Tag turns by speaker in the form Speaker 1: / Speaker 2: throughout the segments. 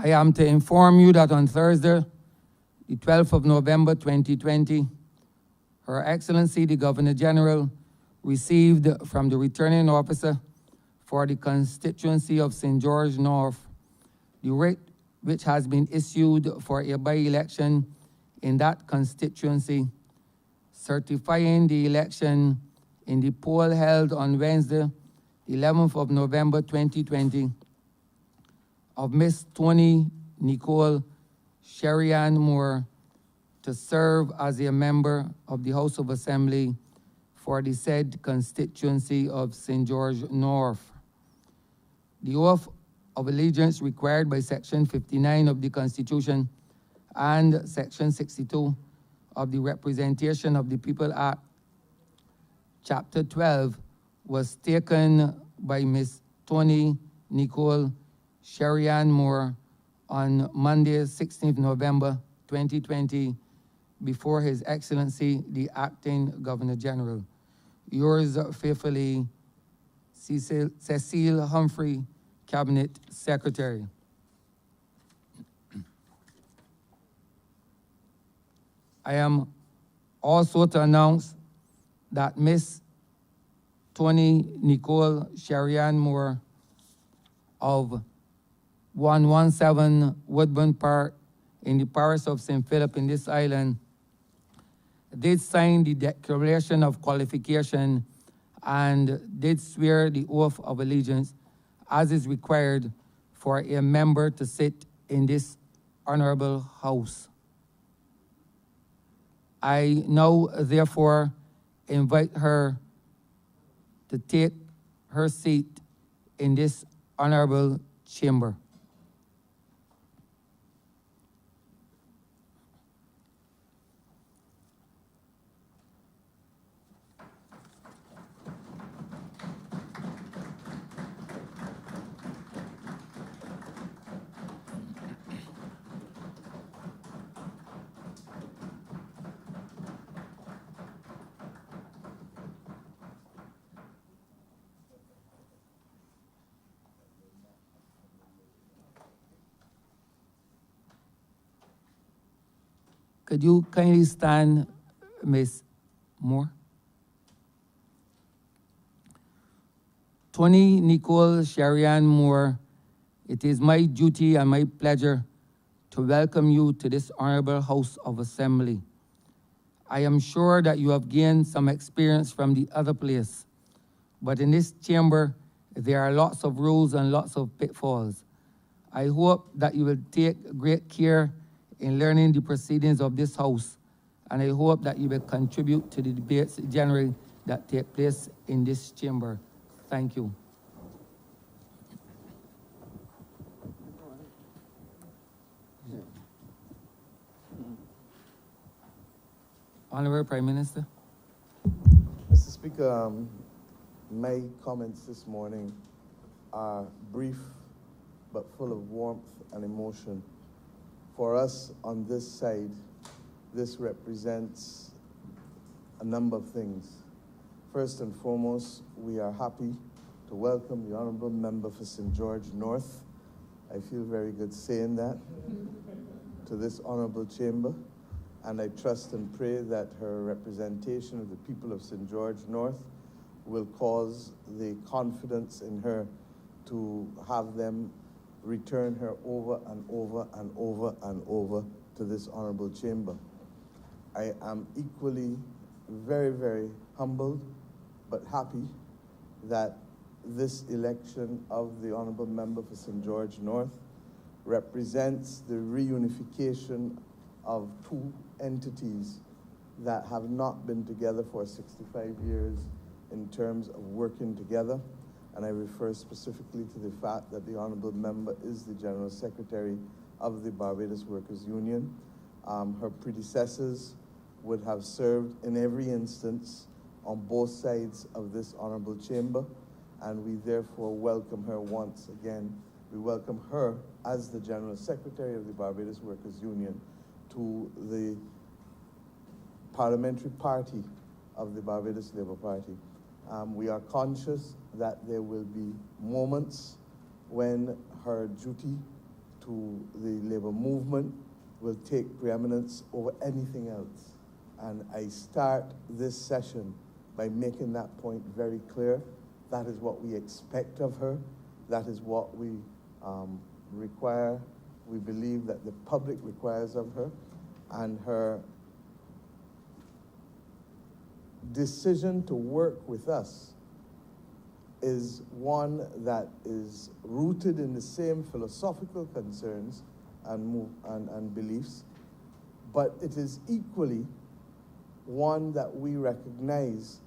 Speaker 1: I am to inform you that on Thursday, the 12th of November 2020, Her Excellency the Governor General received from the returning officer for the constituency of St. George North the writ which has been issued for a by-election in that constituency, certifying the election in the poll held on Wednesday, the 11th of November 2020, of Miss Tony Nicole Sherry-Ann Moore to serve as a member of the House of Assembly for the said constituency of St. George North. The oath of allegiance required by Section 59 of the Constitution and Section 62 of the Representation of the People Act, Chapter 12, was taken by Ms. Tony Nicole Sherry-Ann Moore on Monday, 16th November 2020, before His Excellency, the Acting Governor General. Yours faithfully, Cecile Humphrey, Cabinet Secretary. I am also to announce that Miss Tony Nicole Sherry-Ann Moore of 117 Woodburn Park in the parish of St. Philip in this island did sign the Declaration of Qualification and did swear the oath of allegiance as is required for a member to sit in this honorable house. I now therefore invite her to take her seat in this honorable chamber. Could you kindly stand, Ms. Moore? Tony Nicole Sherry-Ann Moore, it is my duty and my pleasure to welcome you to this honorable House of Assembly. I am sure that you have gained some experience from the other place, but in this chamber, there are lots of rules and lots of pitfalls. I hope that you will take great care in learning the proceedings of this House, and I hope that you will contribute to the debates generally that take place in this chamber. Thank you. Honorable Prime Minister.
Speaker 2: Mr. Speaker, my comments this morning are brief but full of warmth and emotion. For us on this side, this represents a number of things. First and foremost, we are happy to welcome the Honourable Member for St. George North. I feel very good saying that, to this honourable chamber, and I trust and pray that her representation of the people of St. George North will cause the confidence in her to have them return her over and over and over and over to this honorable chamber. I am equally very, very humbled but happy that this election of the honorable member for St. George North represents the reunification of two entities that have not been together for 65 years in terms of working together. And I refer specifically to the fact that the honorable member is the General Secretary of the Barbados Workers Union. Her predecessors would have served in every instance on both sides of this honorable chamber, and we therefore welcome her once again. We welcome her as the General Secretary of the Barbados Workers Union to the parliamentary party of the Barbados Labour Party. We are conscious that there will be moments when her duty to to the labor movement will take preeminence over anything else. And I start this session by making that point very clear. That is what we expect of her. That is what we require. We believe that the public requires of her. And her decision to work with us is one that is rooted in the same philosophical concerns and beliefs, but it is equally one that we recognize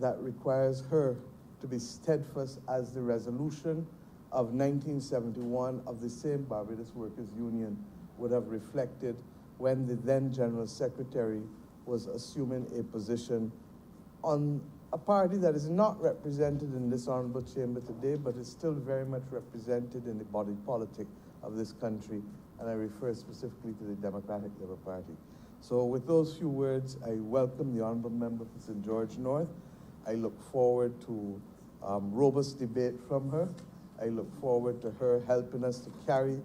Speaker 2: that requires her to be steadfast as the resolution of 1971 of the same Barbados Workers Union would have reflected when the then General Secretary was assuming a position on a party that is not represented in this honorable chamber today, but is still very much represented in the body politic of this country, and I refer specifically to the Democratic Labour Party. So with those few words, I welcome the honorable member for St. George North. I look forward to robust debate from her. I look forward to her helping us to carry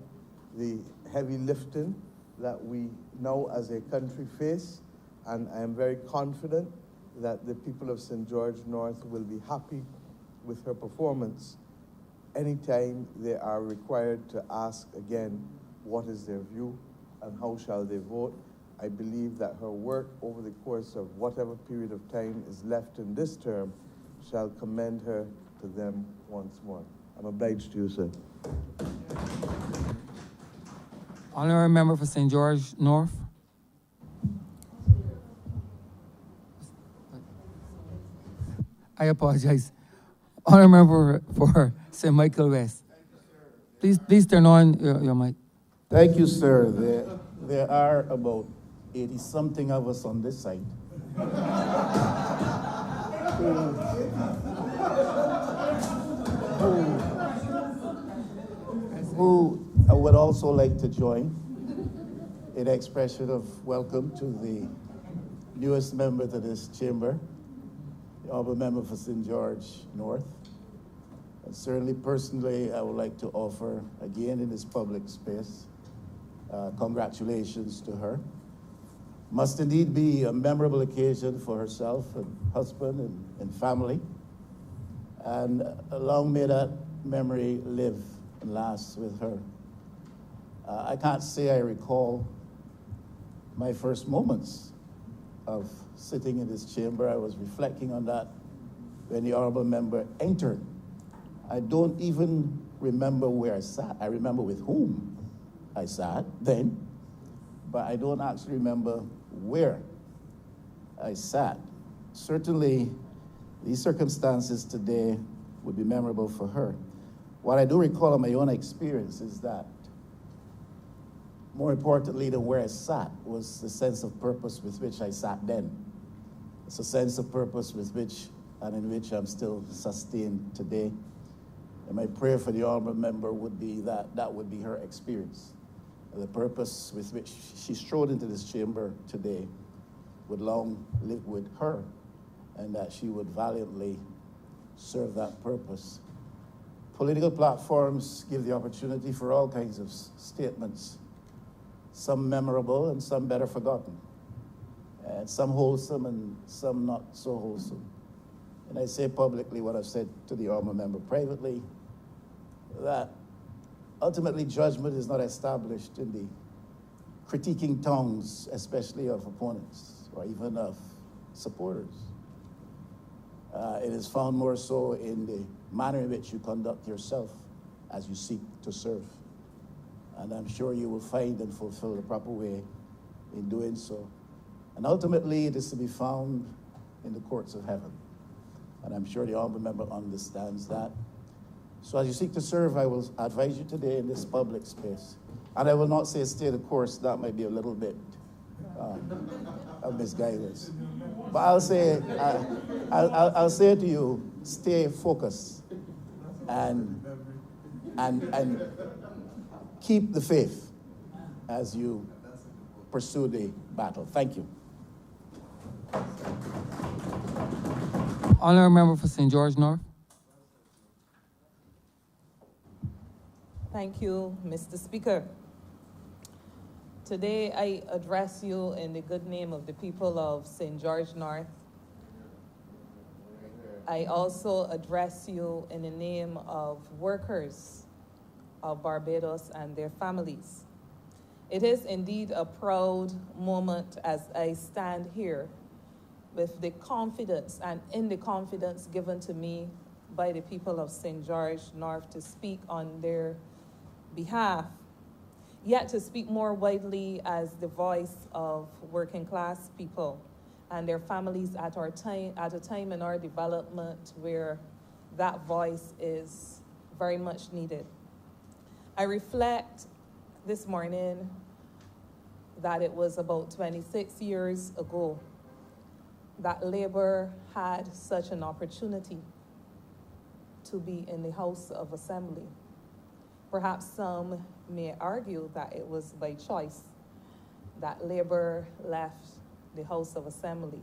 Speaker 2: the heavy lifting that we now as a country face, and I am very confident that the people of St. George North will be happy with her performance anytime they are required to ask again what is their view and how shall they vote. I believe that her work over the course of whatever period of time is left in this term shall commend her to them once more. I'm obliged to you, sir.
Speaker 1: Honorary member for St. George North. I apologize. Honorary member for St. Michael West. Please turn on your mic.
Speaker 3: Thank you, sir. There are about 80-something of us on this side who I would also like to join in expression of welcome to the newest member to this chamber, the honorable member for St. George North. And certainly personally, I would like to offer again in this public space, congratulations to her. Must indeed be a memorable occasion for herself and husband and family. And long may that memory live and last with her. I can't say I recall my first moments of sitting in this chamber. I was reflecting on that when the honorable member entered. I don't even remember where I sat. I remember with whom I sat then, but I don't actually remember where I sat. Certainly, these circumstances today would be memorable for her. What I do recall of my own experience is that more importantly than where I sat was the sense of purpose with which I sat then. It's a sense of purpose with which and in which I'm still sustained today. And my prayer for the honorable member would be that that would be her experience. The purpose with which she strode into this chamber today would long live with her, and that she would valiantly serve that purpose. Political platforms give the opportunity for all kinds of statements, some memorable and some better forgotten, and some wholesome and some not so wholesome. And I say publicly what I've said to the honorable member privately, that ultimately judgment is not established in the critiquing tongues, especially of opponents or even of supporters. It is found more so in the manner in which you conduct yourself as you seek to serve. And I'm sure you will find and fulfill the proper way in doing so. And ultimately, it is to be found in the courts of heaven. And I'm sure the honorable member understands that. So as you seek to serve, I will advise you today in this public space. And I will not say stay the course. That might be a little bit of misguidance. But I'll say, I'll say to you, stay focused and keep the faith as you pursue the battle. Thank you.
Speaker 1: Honorary member for St. George North.
Speaker 4: Thank you, Mr. Speaker. Today I address you in the good name of the people of St. George North. I also address you in the name of workers of Barbados and their families. It is indeed a proud moment as I stand here with the confidence and in the confidence given to me by the people of St. George North to speak on their behalf, yet to speak more widely as the voice of working class people and their families at a time in our development where that voice is very much needed. I reflect this morning that it was about 26 years ago that Labour had such an opportunity to be in the House of Assembly. Perhaps some may argue that it was by choice that Labour left the House of Assembly,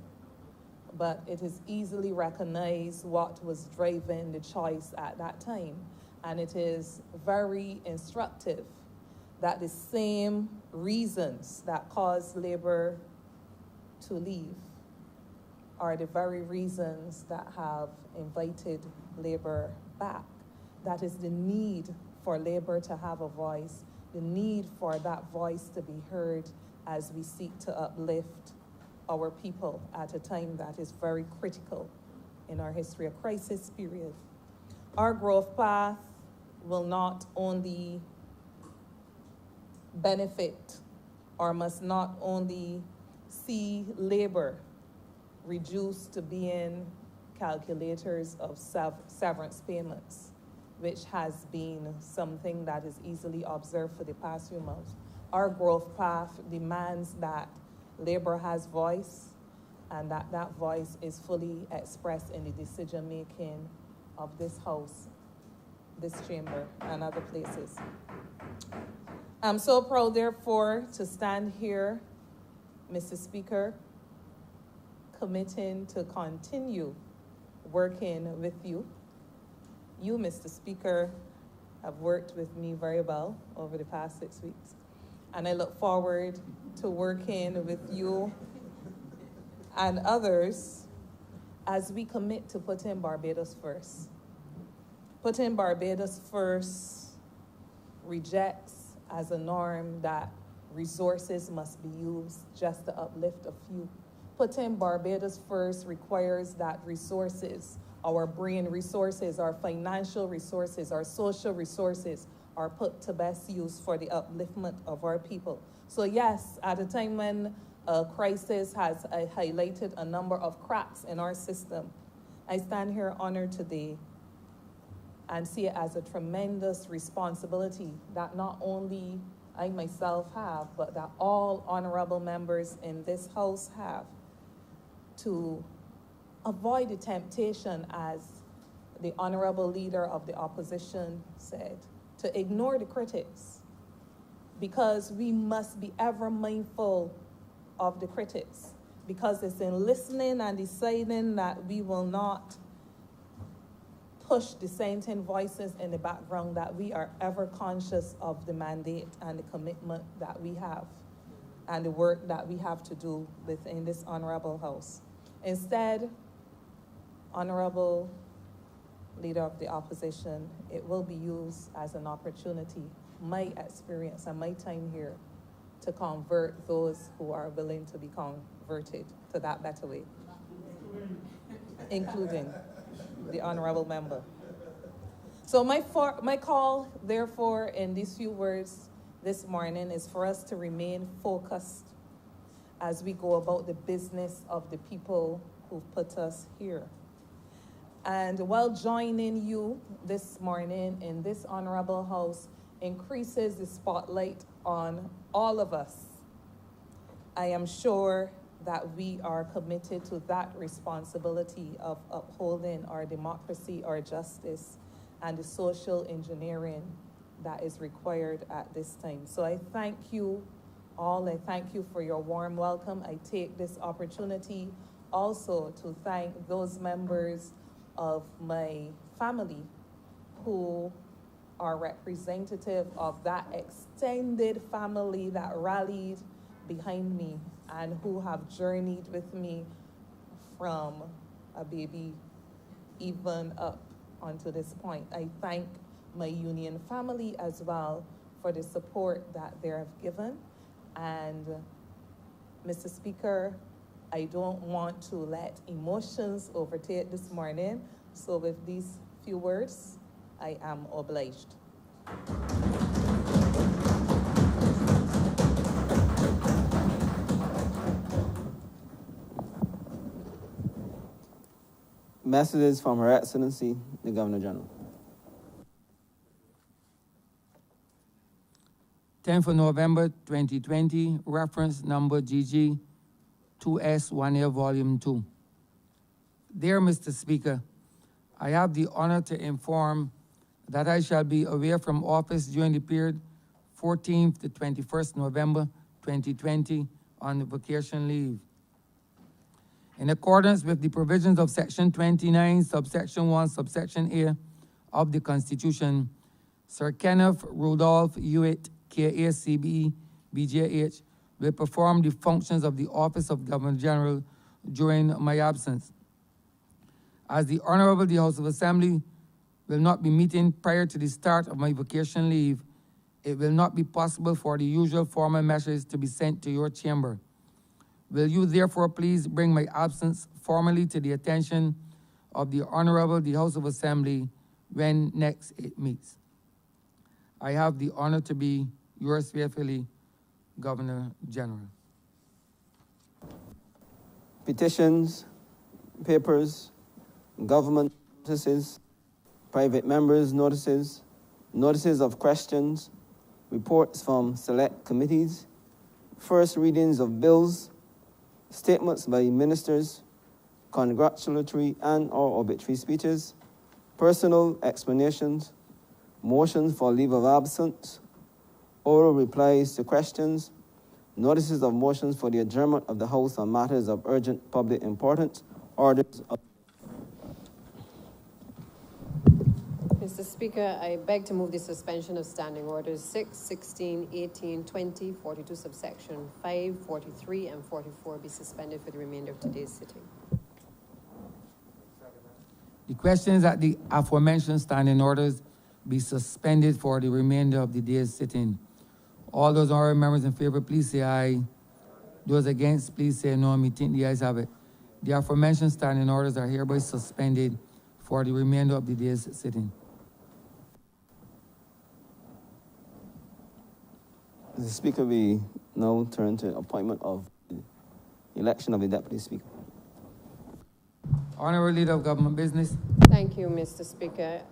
Speaker 4: but it is easily recognized what was driving the choice at that time, and it is very instructive that the same reasons that caused Labour to leave are the very reasons that have invited Labour back. That is the need for Labour to have a voice, the need for that voice to be heard as we seek to uplift our people at a time that is very critical in our history, a crisis period. Our growth path will not only benefit or must not only see Labour reduced to being calculators of severance payments, which has been something that is easily observed for the past few months. Our growth path demands that Labour has voice and that that voice is fully expressed in the decision-making of this House, this chamber, and other places. I'm so proud, therefore, to stand here, Mr. Speaker, committing to continue working with you. You, Mr. Speaker, have worked with me very well over the past 6 weeks, and I look forward to working with you and others as we commit to putting Barbados first. Putting Barbados first rejects as a norm that resources must be used just to uplift a few. Putting Barbados first requires that resources, our brain resources, our financial resources, our social resources are put to best use for the upliftment of our people. So yes, at a time when a crisis has highlighted a number of cracks in our system, I stand here honored today and see it as a tremendous responsibility that not only I myself have, but that all honorable members in this House have, to avoid the temptation, as the honorable leader of the opposition said, to ignore the critics, because we must be ever mindful of the critics, because it's in listening and deciding that we will not push dissenting voices in the background that we are ever conscious of the mandate and the commitment that we have and the work that we have to do within this honorable House. Instead, honorable leader of the opposition, it will be used as an opportunity, my experience and my time here, to convert those who are willing to be converted to that better way, including the honorable member. So my call, therefore, in these few words this morning is for us to remain focused as we go about the business of the people who've put us here. And while joining you this morning in this honorable House increases the spotlight on all of us, I am sure that we are committed to that responsibility of upholding our democracy, our justice, and the social engineering that is required at this time. So I thank you all. I thank you for your warm welcome. I take this opportunity also to thank those members of my family who are representative of that extended family that rallied behind me and who have journeyed with me from a baby even up onto this point. I thank my union family as well for the support that they have given. And Mr. Speaker, I don't want to let emotions overtake this morning. So with these few words, I am obliged.
Speaker 5: Messages from Her Excellency, the Governor General.
Speaker 1: 10th of November 2020, reference number GG 2S1A Volume 2. Dear Mr. Speaker, I have the honor to inform that I shall be away from office during the period 14th to 21st November 2020 on vacation leave. In accordance with the provisions of Section 29, Subsection 1, Subsection A of the Constitution, Sir Kenneth Rudolph Hewitt, KACBE, BJH, will perform the functions of the Office of Governor General during my absence. As the Honorable the House of Assembly will not be meeting prior to the start of my vacation leave, it will not be possible for the usual formal messages to be sent to your chamber. Will you therefore please bring my absence formally to the attention of the Honorable the House of Assembly when next it meets? I have the honor to be yours faithfully, Governor General.
Speaker 5: Petitions, papers, government notices, private members' notices, notices of questions, reports from select committees, first readings of bills, statements by ministers, congratulatory and/or obituary speeches, personal explanations, motions for leave of absence, oral replies to questions, notices of motions for the adjournment of the House on matters of urgent public importance, orders of...
Speaker 6: Mr. Speaker, I beg to move the suspension of standing orders 6, 16, 18, 20, 42 subsection 5, 43, and 44 be suspended for the remainder of today's sitting.
Speaker 1: The question is that the aforementioned standing orders be suspended for the remainder of the day's sitting. All those honorable members in favor, please say aye. Those against, please say no. Me think the ayes have it. The aforementioned standing orders are hereby suspended for the remainder of the day's sitting.
Speaker 5: Mr. Speaker, we now turn to appointment of the election of the Deputy Speaker.
Speaker 1: Honorable Leader of Government Business.
Speaker 6: Thank you, Mr. Speaker.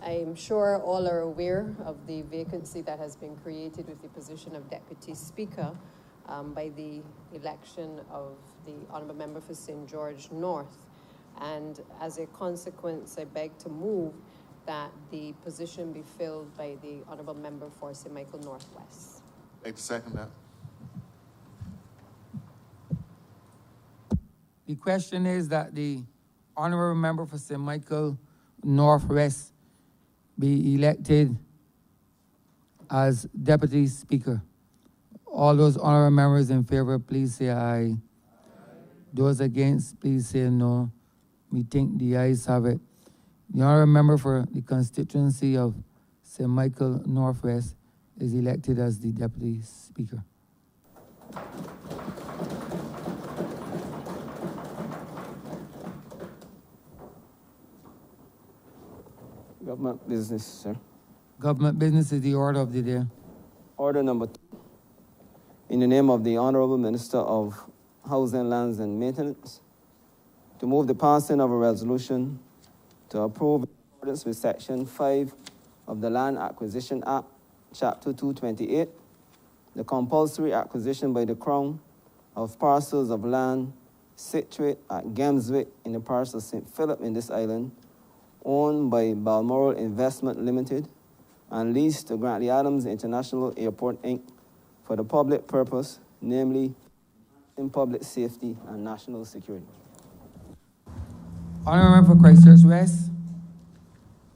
Speaker 6: I'm sure all are aware of the vacancy that has been created with the position of Deputy Speaker by the election of the Honourable Member for St. George North. And as a consequence, I beg to move that the position be filled by the Honourable Member for St. Michael Northwest.
Speaker 7: I'd like to second that.
Speaker 1: The question is that the Honourable Member for St. Michael Northwest be elected as Deputy Speaker. All those honourable members in favor, please say aye. Those against, please say no. We think the ayes have it. The honourable member for the constituency of St. Michael Northwest is elected as the Deputy Speaker.
Speaker 5: Government business, sir.
Speaker 1: Government business is the order of the day.
Speaker 5: Order number 2. In the name of the Honorable Minister of Housing, Lands and Maintenance, to move the passing of a resolution to approve in accordance with Section 5 of the Land Acquisition Act, Chapter 228, the compulsory acquisition by the Crown of parcels of land situate at Gemswick in the parish of St. Philip in this island, owned by Balmoral Investment Limited and leased to Grantley Adams International Airport, Inc. for the public purpose, namely in public safety and national security.
Speaker 1: Honourable Member for Christchurch West.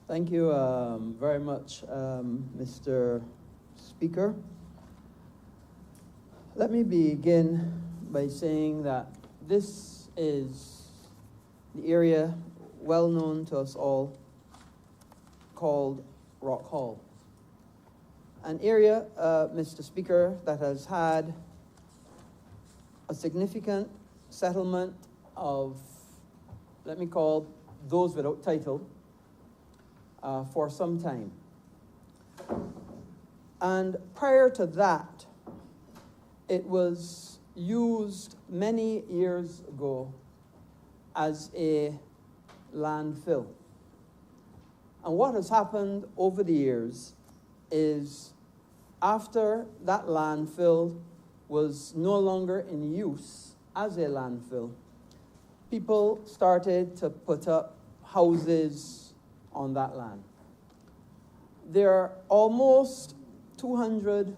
Speaker 7: Thank you very much, Mr. Speaker. Let me begin by saying that this is the area well known to us all called Rock Hall. An area, Mr. Speaker, that has had a significant settlement of, let me call those without title, for some time. And prior to that, it was used many years ago as a landfill. And what has happened over the years is after that landfill was no longer in use as a landfill, people started to put up houses on that land. There are almost 200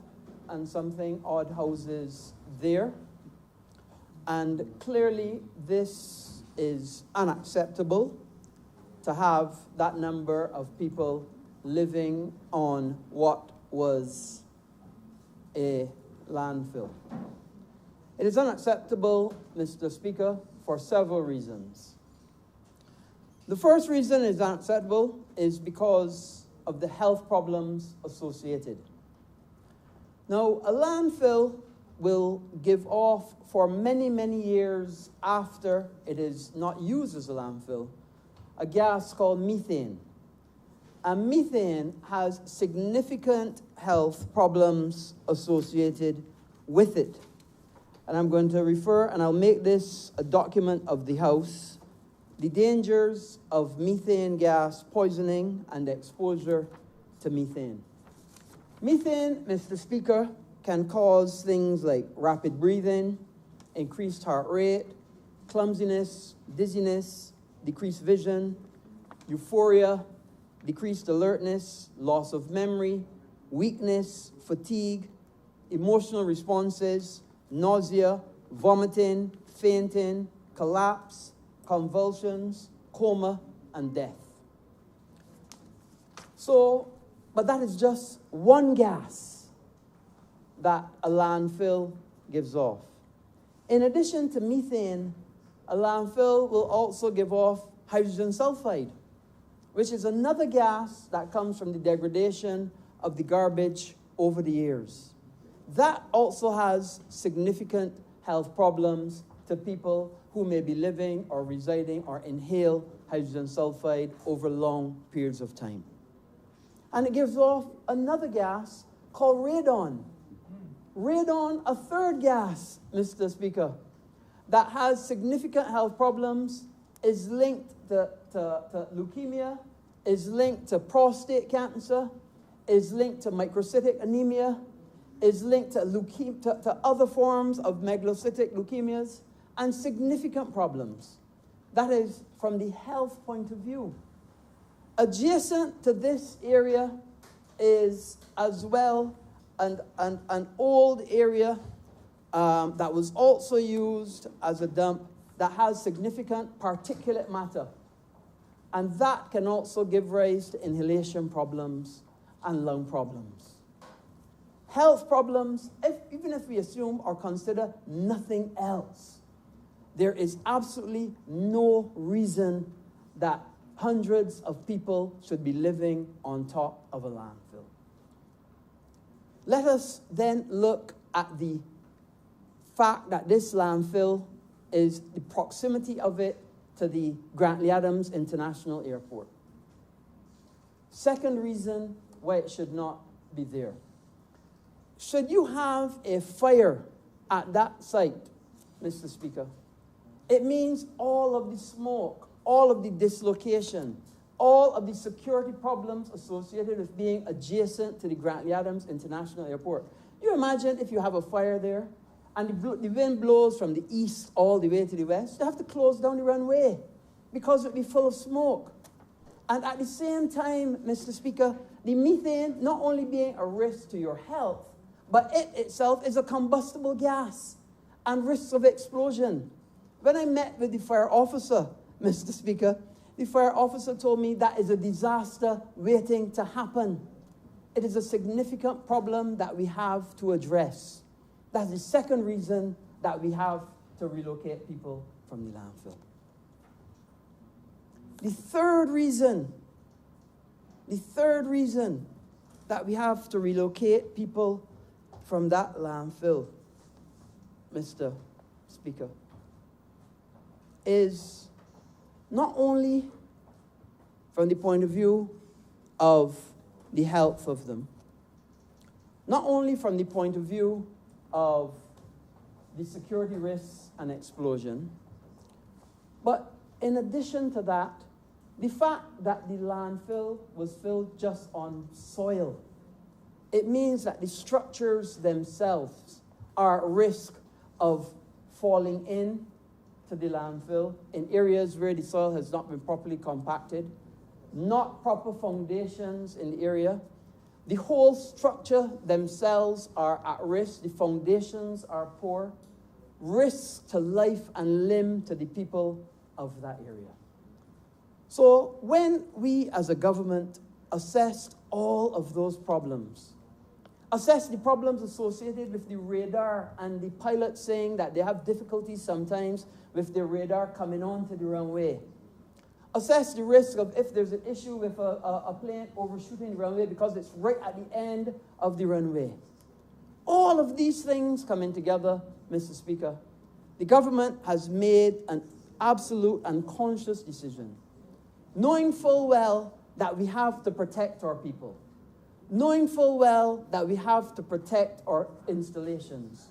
Speaker 7: and something odd houses there, and clearly this is unacceptable to have that number of people living on what was a landfill. It is unacceptable, Mr. Speaker, for several reasons. The first reason it's unacceptable is because of the health problems associated. Now, a landfill will give off for many, many years after it is not used as a landfill, a gas called methane. And methane has significant health problems associated with it. And I'm going to refer, and I'll make this a document of the House, the dangers of methane gas poisoning and exposure to methane. Methane, Mr. Speaker, can cause things like rapid breathing, increased heart rate, clumsiness, dizziness, decreased vision, euphoria, decreased alertness, loss of memory, weakness, fatigue, emotional responses, nausea, vomiting, fainting, collapse, convulsions, coma, and death. So, but that is just one gas that a landfill gives off. In addition to methane, a landfill will also give off hydrogen sulfide, which is another gas that comes from the degradation of the garbage over the years. That also has significant health problems to people who may be living or residing or inhale hydrogen sulfide over long periods of time. And it gives off another gas called radon. Radon, a third gas, Mr. Speaker, that has significant health problems, is linked to leukemia, is linked to prostate cancer, is linked to microcytic anemia, is linked to other forms of megalocytic leukemias, and significant problems. That is from the health point of view. Adjacent to this area is as well an old area that was also used as a dump that has significant particulate matter. And that can also give rise to inhalation problems and lung problems. Health problems, even if we assume or consider nothing else, there is absolutely no reason that hundreds of people should be living on top of a landfill. Let us then look at the fact that this landfill is the proximity of it to the Grantley Adams International Airport. Second reason why it should not be there. Should you have a fire at that site, Mr. Speaker, it means all of the smoke, all of the dislocation, all of the security problems associated with being adjacent to the Grantley Adams International Airport. You imagine if you have a fire there and the wind blows from the east all the way to the west, you have to close down the runway because it would be full of smoke. And at the same time, Mr. Speaker, the methane not only being a risk to your health, but it itself is a combustible gas and risks of explosion. When I met with the fire officer, Mr. Speaker, The fire officer told me that is a disaster waiting to happen. It is a significant problem that we have to address. That's the second reason that we have to relocate people from the landfill. The third reason that we have to relocate people from that landfill, Mr. Speaker, is not only from the point of view of the health of them, not only from the point of view of the security risks and explosion, but in addition to that, the fact that the landfill was filled just on soil, it means that the structures themselves are at risk of falling in to the landfill in areas where the soil has not been properly compacted, not proper foundations in the area. The whole structure themselves are at risk. The foundations are poor. Risk to life and limb to the people of that area. So when we as a government assessed all of those problems, assessed the problems associated with the radar and the pilots saying that they have difficulties sometimes with the radar coming onto the runway, assess the risk of if there's an issue with a plane overshooting the runway because it's right at the end of the runway. All of these things coming together, Mr. Speaker, the government has made an absolute and conscious decision, knowing full well that we have to protect our people, knowing full well that we have to protect our installations,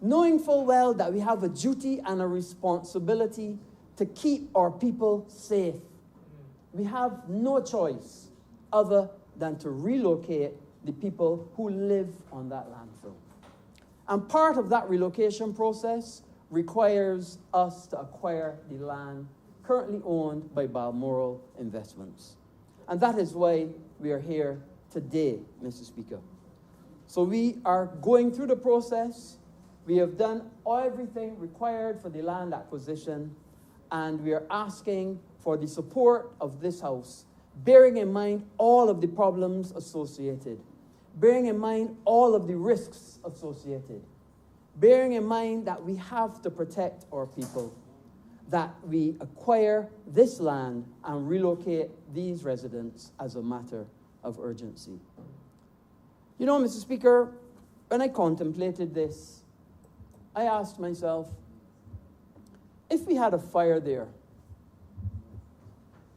Speaker 7: knowing full well that we have a duty and a responsibility to keep our people safe. We have no choice other than to relocate the people who live on that landfill. And part of that relocation process requires us to acquire the land currently owned by Balmoral Investments. And that is why we are here today, Mr. Speaker. So we are going through the process. We have done everything required for the land acquisition, and we are asking for the support of this House, bearing in mind all of the problems associated, bearing in mind all of the risks associated, bearing in mind that we have to protect our people, that we acquire this land and relocate these residents as a matter of urgency. You know, Mr. Speaker, when I contemplated this, I asked myself, if we had a fire there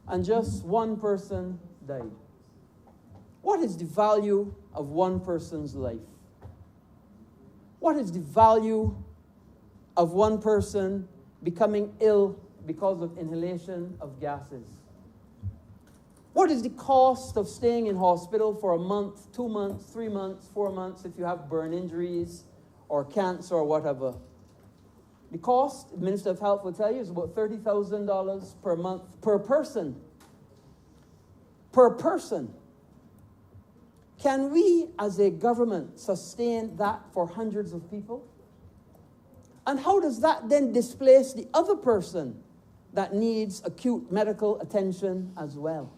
Speaker 7: and just one person died, what is the value of one person's life? What is the value of one person becoming ill because of inhalation of gases? What is the cost of staying in hospital for a month, 2 months, 3 months, 4 months if you have burn injuries or cancer or whatever? The cost, the Minister of Health will tell you, is about $30,000 per month per person. Per person. Can we as a government sustain that for hundreds of people? And how does that then displace the other person that needs acute medical attention as well?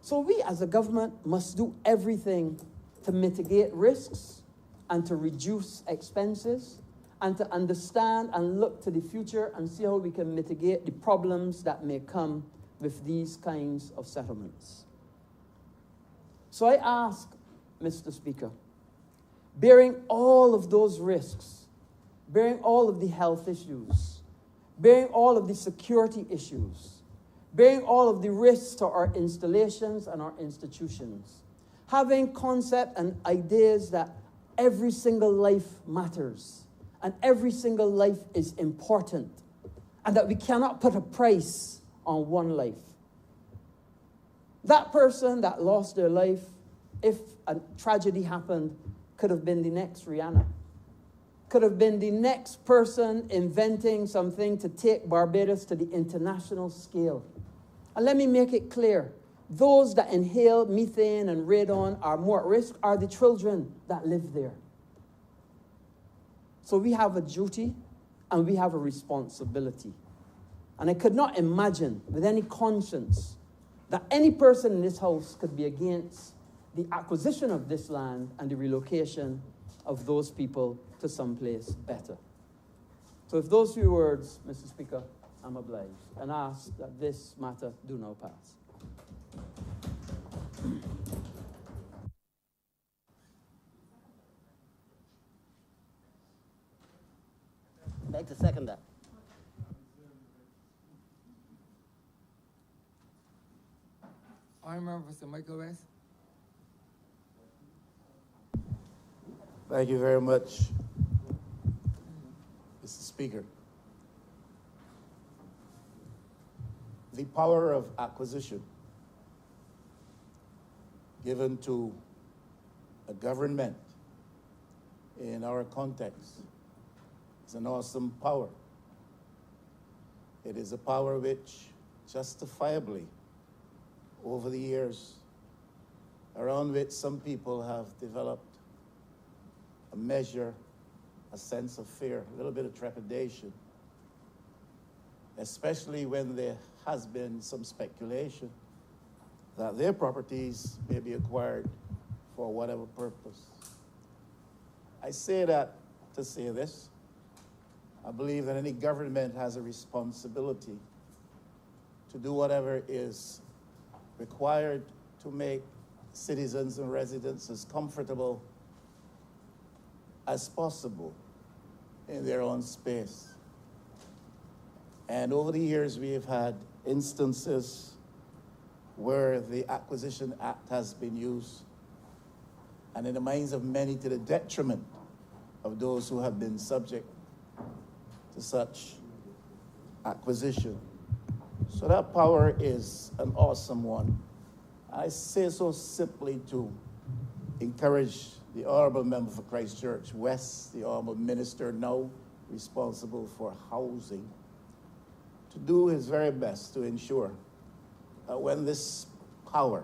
Speaker 7: So we as a government must do everything to mitigate risks and to reduce expenses and to understand and look to the future and see how we can mitigate the problems that may come with these kinds of settlements. So I ask, Mr. Speaker, bearing all of those risks, bearing all of the health issues, bearing all of the security issues, bearing all of the risks to our installations and our institutions, having concept and ideas that every single life matters and every single life is important and that we cannot put a price on one life. That person that lost their life, if a tragedy happened, could have been the next Rihanna, could have been the next person inventing something to take Barbados to the international scale. And let me make it clear, those that inhale methane and radon are more at risk are the children that live there. So we have a duty and we have a responsibility And I could not imagine with any conscience that any person in this house could be against the acquisition of this land and the relocation of those people to someplace better. So with those few words, Mr. Speaker, I'm obliged and ask that this matter do now pass.
Speaker 8: I'd like to second that.
Speaker 1: Honorable Mr. Michael West.
Speaker 3: Thank you very much, Mr. Speaker. The power of acquisition given to a government in our context is an awesome power. It is a power which justifiably, over the years, around which some people have developed a measure, a sense of fear, a little bit of trepidation, especially when there has been some speculation that their properties may be acquired for whatever purpose. I say that to say this. I believe that any government has a responsibility to do whatever is required to make citizens and residents as comfortable as possible in their own space. And over the years, we have had instances where the Acquisition Act has been used, and in the minds of many, to the detriment of those who have been subject to such acquisition. So that power is an awesome one. I say so simply to encourage the Honorable Member for Christchurch West, the Honorable Minister now responsible for housing, to do his very best to ensure that when this power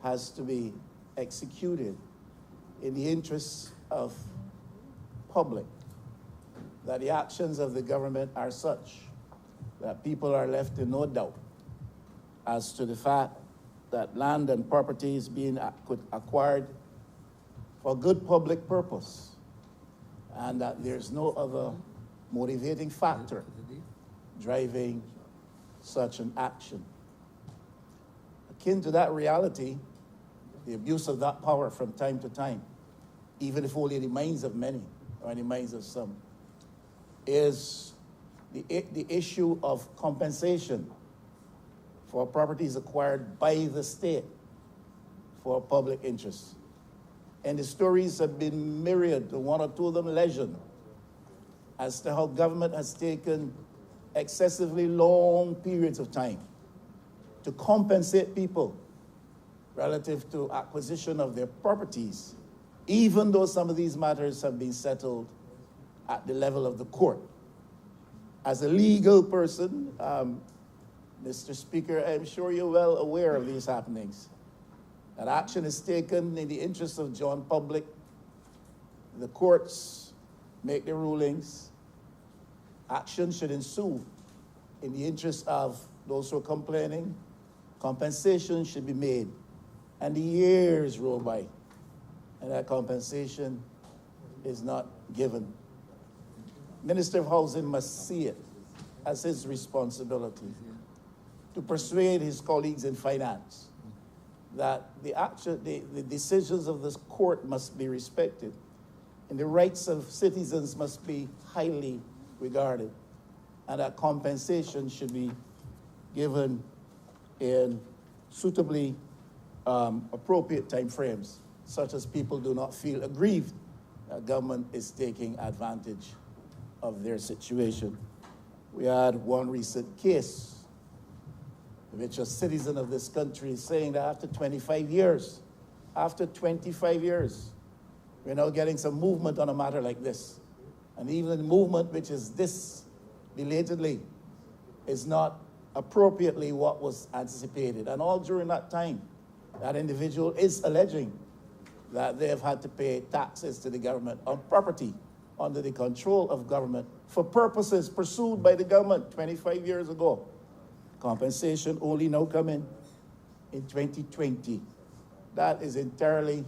Speaker 3: has to be executed in the interests of public, that the actions of the government are such that people are left in no doubt as to the fact that land and property is being acquired for good public purpose, and that there's no other motivating factor driving such an action. Akin to that reality, the abuse of that power from time to time, even if only in the minds of many or in the minds of some, is the issue of compensation for properties acquired by the state for public interest. And the stories have been myriad, one or two of them legend, as to how government has taken excessively long periods of time to compensate people relative to acquisition of their properties, even though some of these matters have been settled at the level of the court. As a legal person, Mr. Speaker, I'm sure you're well aware of these happenings. That action is taken in the interest of John Public. The courts make the rulings. Action should ensue in the interest of those who are complaining. Compensation should be made. And the years roll by, and that compensation is not given. Minister of Housing must see it as his responsibility to persuade his colleagues in finance that the decisions of this court must be respected and the rights of citizens must be highly regarded, and that compensation should be given in suitably appropriate timeframes, such as people do not feel aggrieved that government is taking advantage of their situation. We had one recent case in which a citizen of this country is saying that after 25 years, we're now getting some movement on a matter like this. And even the movement which is this belatedly is not appropriately what was anticipated. And all during that time, that individual is alleging that they have had to pay taxes to the government on property under the control of government for purposes pursued by the government 25 years ago. Compensation only now coming in 2020. That is entirely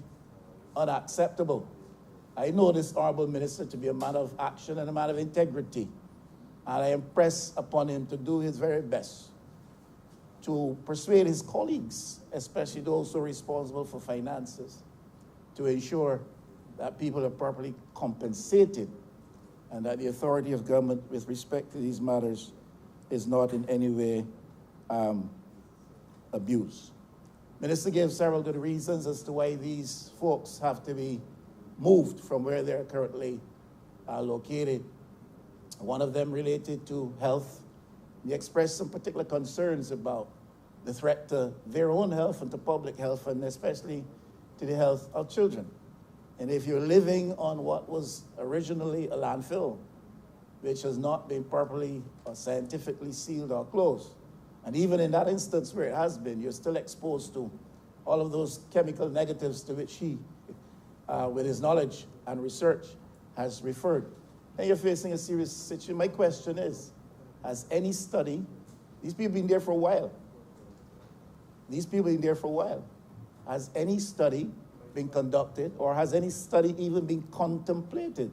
Speaker 3: unacceptable. I know this honorable minister to be a man of action and a man of integrity, and I impress upon him to do his very best to persuade his colleagues, especially those who are responsible for finances, to ensure that people are properly compensated and that the authority of government with respect to these matters is not in any way abused. Minister gave several good reasons as to why these folks have to be moved from where they're currently located. One of them related to health. He expressed some particular concerns about the threat to their own health and to public health, and especially to the health of children. And if you're living on what was originally a landfill, which has not been properly or scientifically sealed or closed, and even in that instance where it has been, you're still exposed to all of those chemical negatives to which he, with his knowledge and research, has referred. And you're facing a serious situation. My question is, has any study, these people have been there for a while. These people have been there for a while. Has any study been conducted, or has any study even been contemplated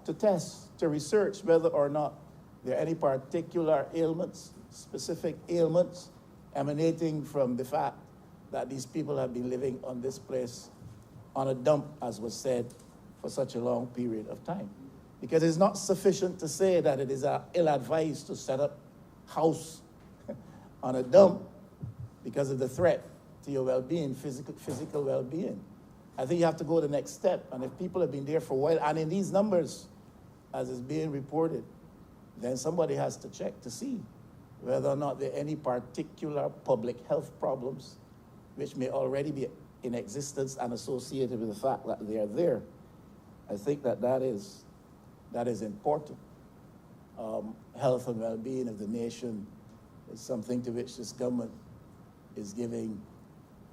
Speaker 3: to test, to research whether or not there are any particular ailments, specific ailments emanating from the fact that these people have been living on this place on a dump, as was said, for such a long period of time? Because it's not sufficient to say that it is ill-advised to set up house on a dump because of the threat to your well-being, physical well-being. I think you have to go the next step. And if people have been there for a while, and in these numbers, as is being reported, then somebody has to check to see whether or not there are any particular public health problems which may already be in existence and associated with the fact that they are there. I think that is important. Health and well-being of the nation is something to which this government is giving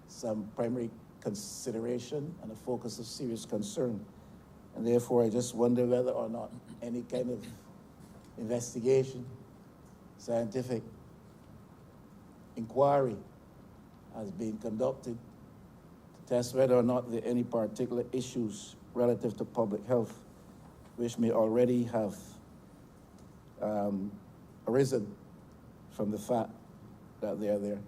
Speaker 3: some primary consideration and a focus of serious concern. And therefore, I just wonder whether or not any kind of investigation, scientific inquiry has been conducted to test whether or not there are any particular issues relative to public health which may already have arisen from the fact that they are there.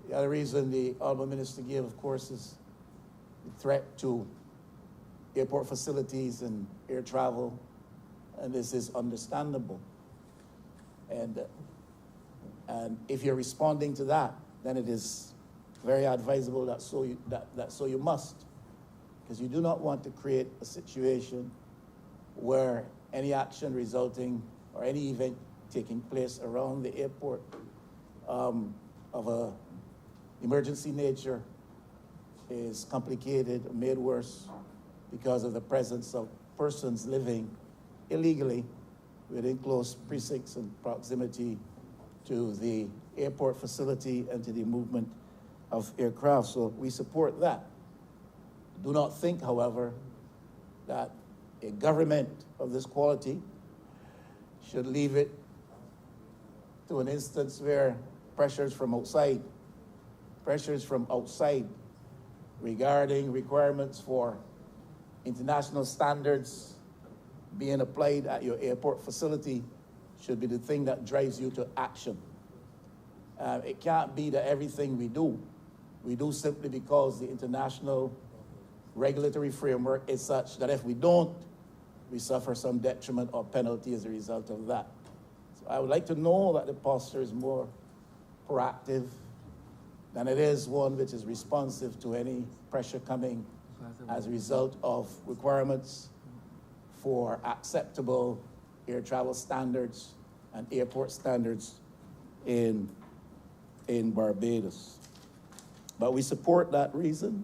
Speaker 3: The other reason the Honourable Minister gave, of course, is the threat to airport facilities and air travel, and this is understandable. And if you're responding to that, then it is very advisable that so you must, because you do not want to create a situation where any action resulting or any event taking place around the airport of a emergency nature is complicated, made worse because of the presence of persons living illegally within close precincts and proximity to the airport facility and to the movement of aircraft. So we support that. Do not think, however, that a government of this quality should leave it to an instance where pressures from outside regarding requirements for international standards being applied at your airport facility should be the thing that drives you to action. It can't be that everything we do simply because the international regulatory framework is such that if we don't, we suffer some detriment or penalty as a result of that. So I would like to know that the posture is more proactive than it is one which is responsive to any pressure coming as a result of requirements for acceptable air travel standards and airport standards in Barbados. But we support that reason.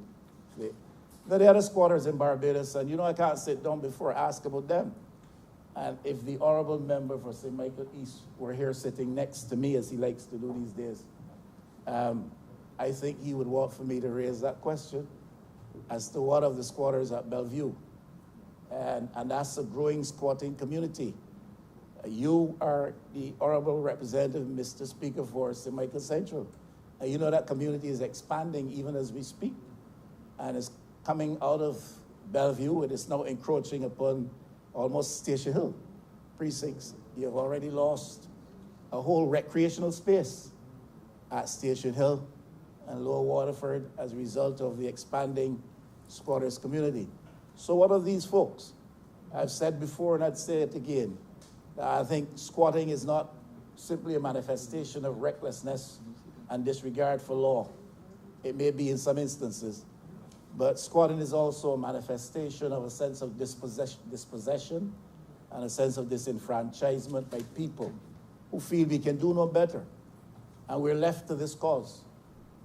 Speaker 3: The other squatters in Barbados, and I can't sit down before I ask about them. And if the honorable member for St. Michael East were here sitting next to me, as he likes to do these days, I think he would want for me to raise that question as to what of the squatters at Bellevue and that's a growing squatting community. You are the honorable representative, Mr. Speaker, for St. Michael Central. And you know that community is expanding even as we speak, and it's coming out of Bellevue, and it's now encroaching upon almost Station Hill precincts. You have already lost a whole recreational space at Station Hill and Lower Waterford as a result of the expanding squatters community. So what of these folks? I've said before, and I'd say it again, that I think squatting is not simply a manifestation of recklessness and disregard for law. It may be in some instances, but squatting is also a manifestation of a sense of dispossession and a sense of disenfranchisement by people who feel we can do no better. And we're left to this cause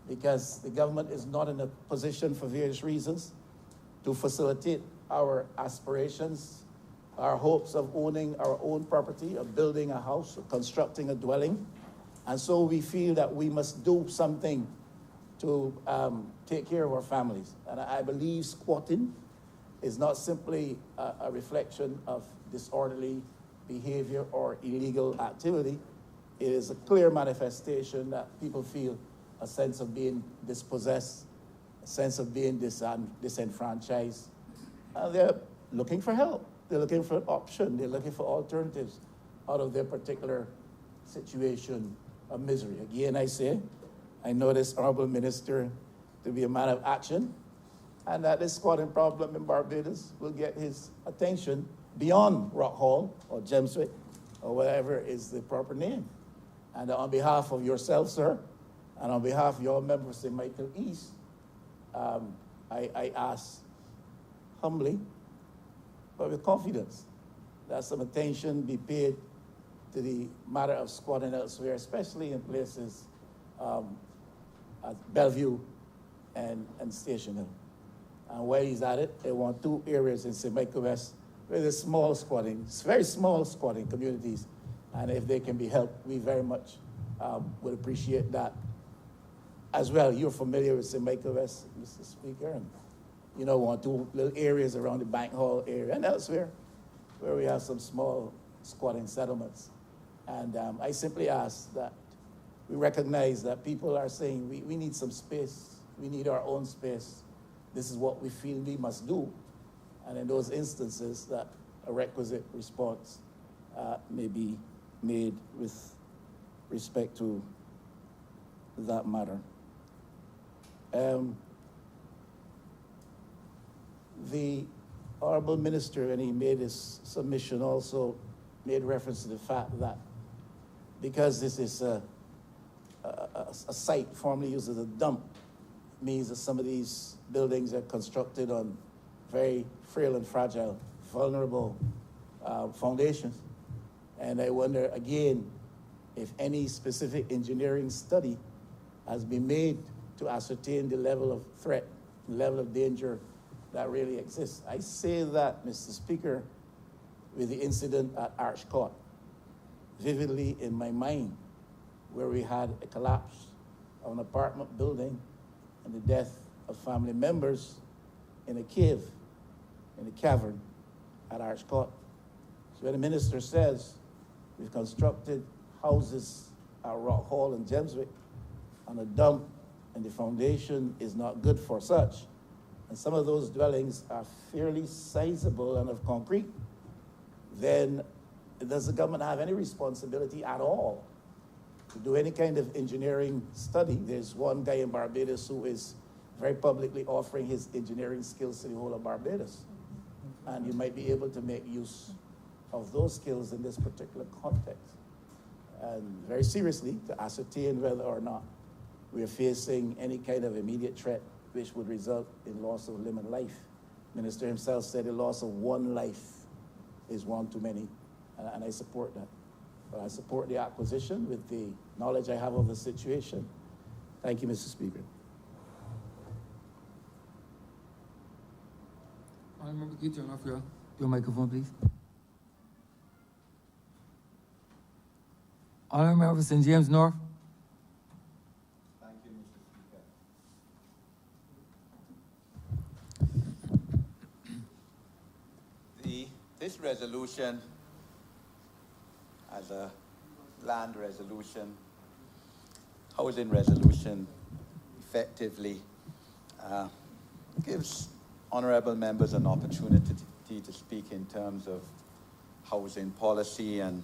Speaker 3: because the government is not in a position, for various reasons, to facilitate our aspirations, our hopes of owning our own property, of building a house, of constructing a dwelling. And so we feel that we must do something to take care of our families. And I believe squatting is not simply a reflection of disorderly behavior or illegal activity. It is a clear manifestation that people feel a sense of being dispossessed, a sense of being disenfranchised. And they're looking for help. They're looking for an option. They're looking for alternatives out of their particular situation of misery. Again, I say, I know this honorable minister to be a man of action, and that this squatting problem in Barbados will get his attention beyond Rock Hall or Gemswick or whatever is the proper name. And on behalf of yourself, sir, and on behalf of your members of St. Michael East, I ask humbly, but with confidence, that some attention be paid to the matter of squatting elsewhere, especially in places at Bellevue and Station Hill. And while he's at it, they want 2 areas in St. Michael West where there's small squatting, very small squatting communities. And if they can be helped, we very much would appreciate that. As well, you're familiar with St. Michael West, Mr. Speaker, and you know, want 2 little areas around the Bank Hall area and elsewhere where we have some small squatting settlements. And I simply ask that we recognize that people are saying we need some space, we need our own space. This is what we feel we must do. And in those instances, that a requisite response may be made with respect to that matter. The honorable minister, when he made his submission, also made reference to the fact that because this is a site formerly used as a dump, means that some of these buildings are constructed on very frail and fragile, vulnerable foundations. And I wonder, again, if any specific engineering study has been made to ascertain the level of threat, the level of danger that really exists. I say that, Mr. Speaker, with the incident at Arch Court, vividly in my mind, where we had a collapse of an apartment building and the death of family members in a cave, in a cavern at Arch Court. So when the minister says we've constructed houses at Rock Hall and Gemswick on a dump and the foundation is not good for such, and some of those dwellings are fairly sizable and of concrete, then does the government have any responsibility at all to do any kind of engineering study? There's one guy in Barbados who is very publicly offering his engineering skills to the whole of Barbados. And you might be able to make use of those skills in this particular context. And very seriously, to ascertain whether or not we are facing any kind of immediate threat which would result in loss of limb and life. The minister himself said the loss of one life is one too many, and I support that. But I support the acquisition with the knowledge I have of the situation. Thank you, Mr. Speaker.
Speaker 1: Honorable, can you turn off your microphone, please? Honorable Member for St. James North.
Speaker 9: Thank you, Mr. Speaker. This resolution, as a land resolution, housing resolution, effectively gives honorable members an opportunity to speak in terms of housing policy and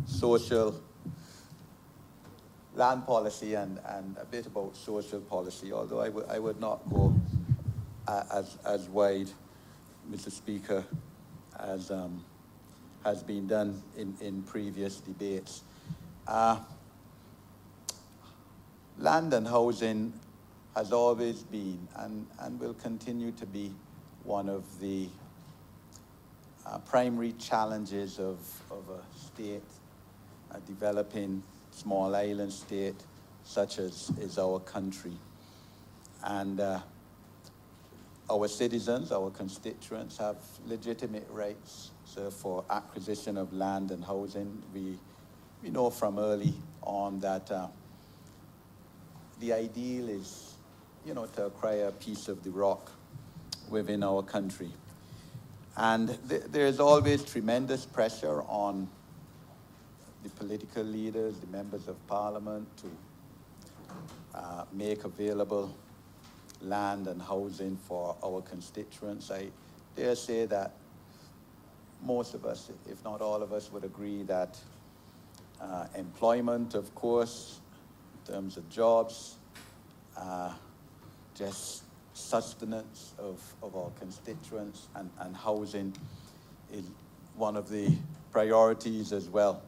Speaker 9: social land policy and a bit about social policy, although I would not go as wide, Mr. Speaker, as has been done in previous debates. Land and housing has always been and will continue to be one of the primary challenges of a state, a developing small island state such as is our country. And our citizens, our constituents have legitimate rights for acquisition of land and housing. We know from early on that the ideal is, to acquire a piece of the rock within our country. And there's always tremendous pressure on the political leaders, the members of parliament, to make available land and housing for our constituents. I dare say that most of us, if not all of us, would agree that employment, of course, in terms of jobs, just sustenance of our constituents, and housing is one of the priorities as well,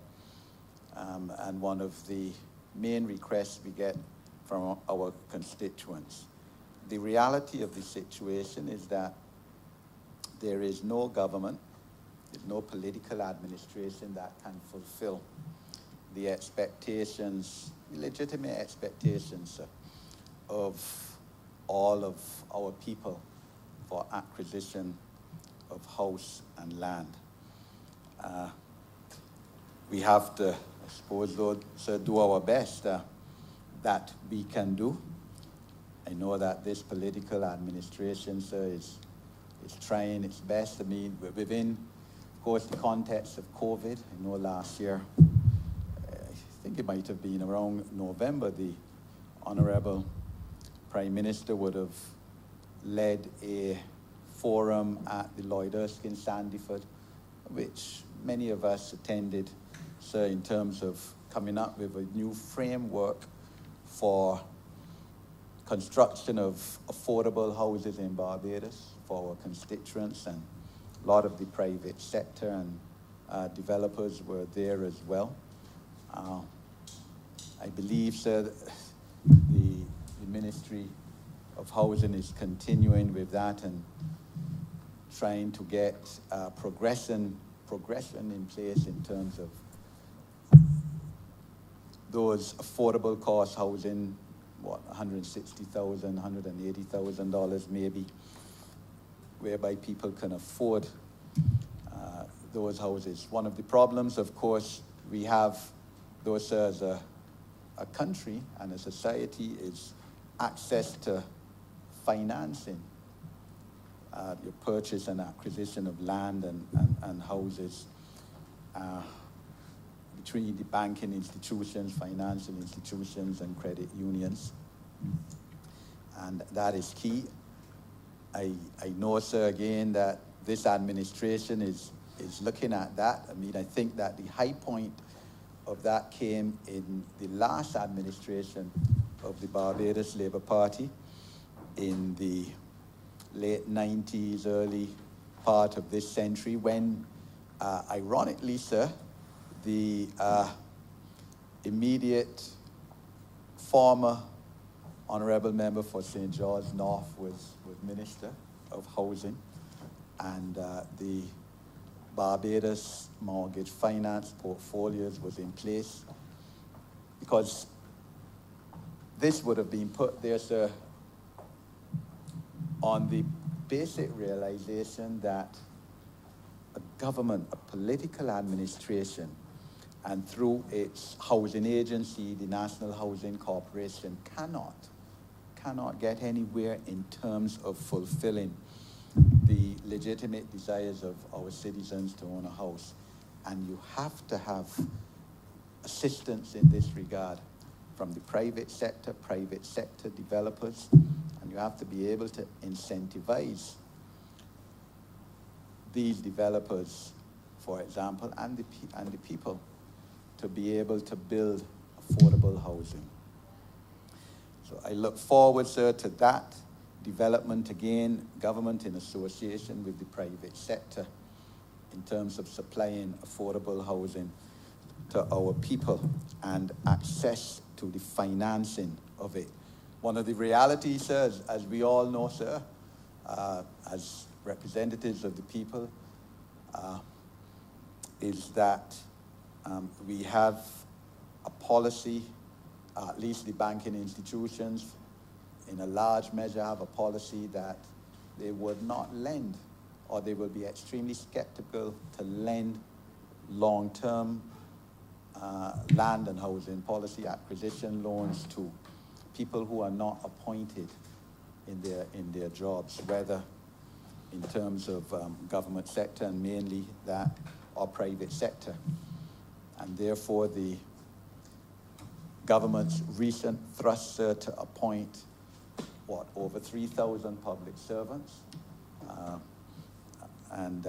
Speaker 9: and one of the main requests we get from our constituents. The reality of the situation is that there is no government, there's no political administration that can fulfill the expectations, legitimate expectations of all of our people for acquisition of house and land. We have to, I suppose, though, do our best that we can do. I know that this political administration, sir, is trying its best. I mean, within, of course, the context of COVID. I know last year, I think it might have been around November, the Honorable Prime Minister would have led a forum at the Lloyd Erskine Sandyford, which many of us attended, sir, in terms of coming up with a new framework for construction of affordable houses in Barbados for our constituents, and a lot of the private sector and developers were there as well. I believe, sir, the Ministry of Housing is continuing with that and trying to get progression in place in terms of those affordable cost housing, $160,000, $180,000 maybe, whereby people can afford those houses. One of the problems, of course, we have those as a country and a society is access to financing, your purchase and acquisition of land and houses between the banking institutions, financial institutions, and credit unions. And that is key. I know, sir, again, that this administration is looking at that. I mean, I think that the high point of that came in the last administration of the Barbados Labour Party in the late 90s, early part of this century, when, ironically, sir, the immediate former honourable member for St. George North was Minister of Housing, and the Barbados mortgage finance portfolios was in place, because this would have been put there, sir, on the basic realization that a government, a political administration, and through its housing agency, the National Housing Corporation, cannot get anywhere in terms of fulfilling the legitimate desires of our citizens to own a house. And you have to have assistance in this regard from the private sector developers, and you have to be able to incentivize these developers, for example, and the people to be able to build affordable housing. So I look forward, sir, to that development again, government in association with the private sector in terms of supplying affordable housing to our people and access to the financing of it. One of the realities, sir, as we all know, sir, as representatives of the people, is that we have a policy, at least the banking institutions, in a large measure have a policy that they would not lend, or they will be extremely skeptical to lend long-term land and housing policy acquisition loans to people who are not appointed in their jobs, whether in terms of government sector and mainly that or private sector. And therefore the government's recent thrust to appoint over 3,000 public servants and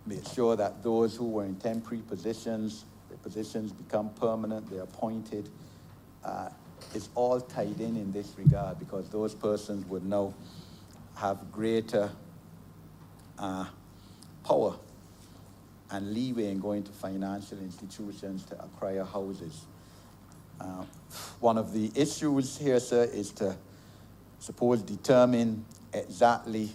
Speaker 9: make sure that those who were in temporary positions, their positions become permanent, they're appointed, is all tied in this regard, because those persons would now have greater power and leeway in going to financial institutions to acquire houses. One of the issues here, sir, is to determine exactly